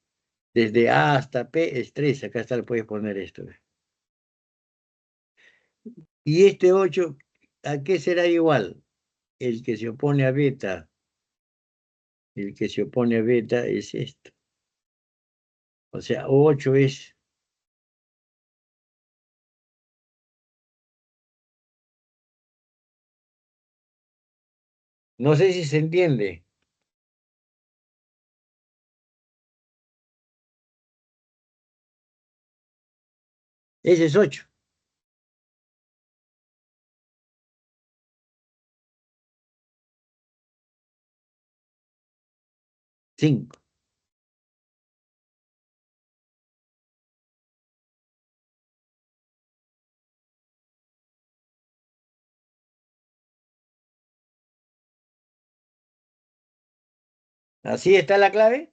Desde A hasta P es 3. Acá está, le puedes poner esto. ¿Ve? Y este 8, ¿a qué será igual? El que se opone a beta. El que se opone a beta es esto. O sea, 8 es... No sé si se entiende. Ese es 8. 5. ¿Así está la clave?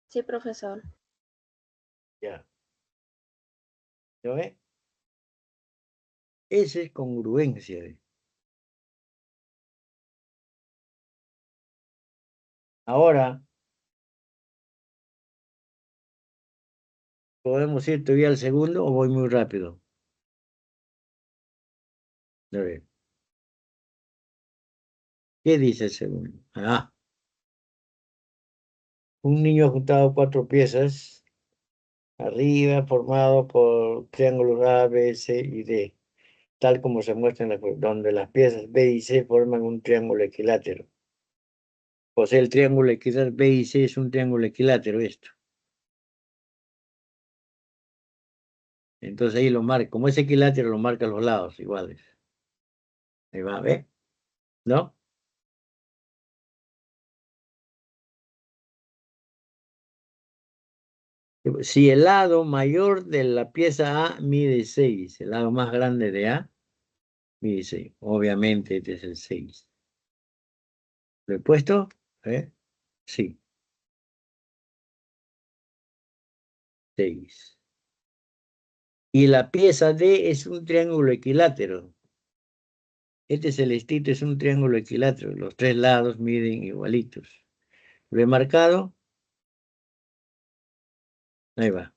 Sí, profesor. Ya. ¿Lo ve? Esa es congruencia. ¿Ve? Ahora, ¿Podemos ir todavía al segundo o voy muy rápido? A ver. ¿Qué dice el segundo? Ah. Un niño ha juntado 4 piezas arriba formado por triángulos A, B, C y D, tal como se muestra en donde las piezas B y C forman un triángulo equilátero. O sea, el triángulo equilátero B y C es un triángulo equilátero esto. Entonces ahí lo marca, como es equilátero lo marca a los lados iguales. Ahí va, ¿ve? ¿No? Si el lado mayor de la pieza A mide 6, el lado más grande de A mide 6. Obviamente este es el 6. ¿Lo he puesto? Sí. 6. Y la pieza D es un triángulo equilátero. Este celestito es un triángulo equilátero. Los 3 lados miden igualitos. ¿Lo he marcado? Ahí va.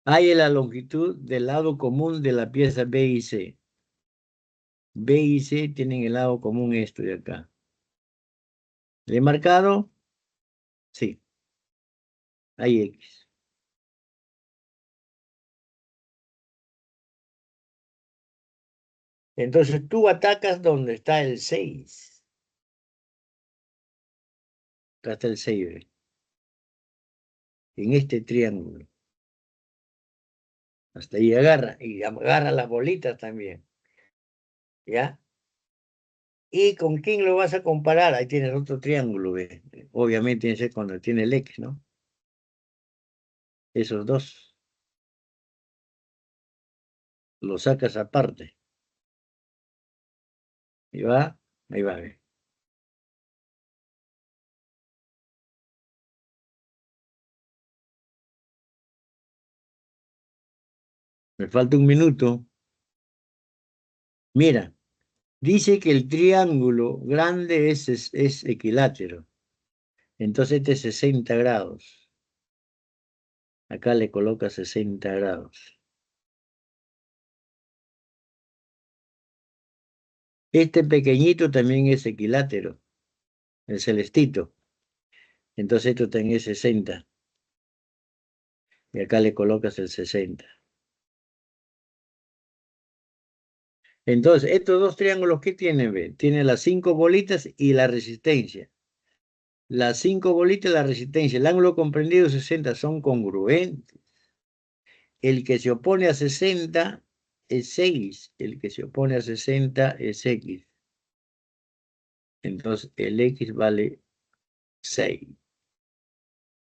Hay la longitud del lado común de la pieza B y C. B y C tienen el lado común esto de acá. ¿Le he marcado? Sí. Hay X. Entonces tú atacas donde está el 6. Acá está el 6, ¿ve? En este triángulo. Hasta ahí agarra. Y agarra las bolitas también. ¿Ya? ¿Y con quién lo vas a comparar? Ahí tienes otro triángulo, ¿ve? Obviamente tiene que ser cuando tiene el X, ¿no? Esos dos. Los sacas aparte. Ahí va, ¿ve? Me falta un minuto. Mira, dice que el triángulo grande es equilátero. Entonces este es 60 grados. Acá le coloca 60 grados. Este pequeñito también es equilátero, el celestito. Entonces esto también es 60. Y acá le colocas el 60. Entonces, estos dos triángulos, ¿qué tienen? Ve? Tienen las 5 bolitas y la resistencia. Las 5 bolitas y la resistencia. El ángulo comprendido 60 son congruentes. El que se opone a 60 es 6. El que se opone a 60 es X. Entonces, el X vale 6.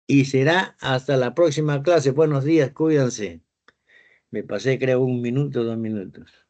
Y será hasta la próxima clase. Buenos días, cuídense. Me pasé, creo, 1 minuto, 2 minutos.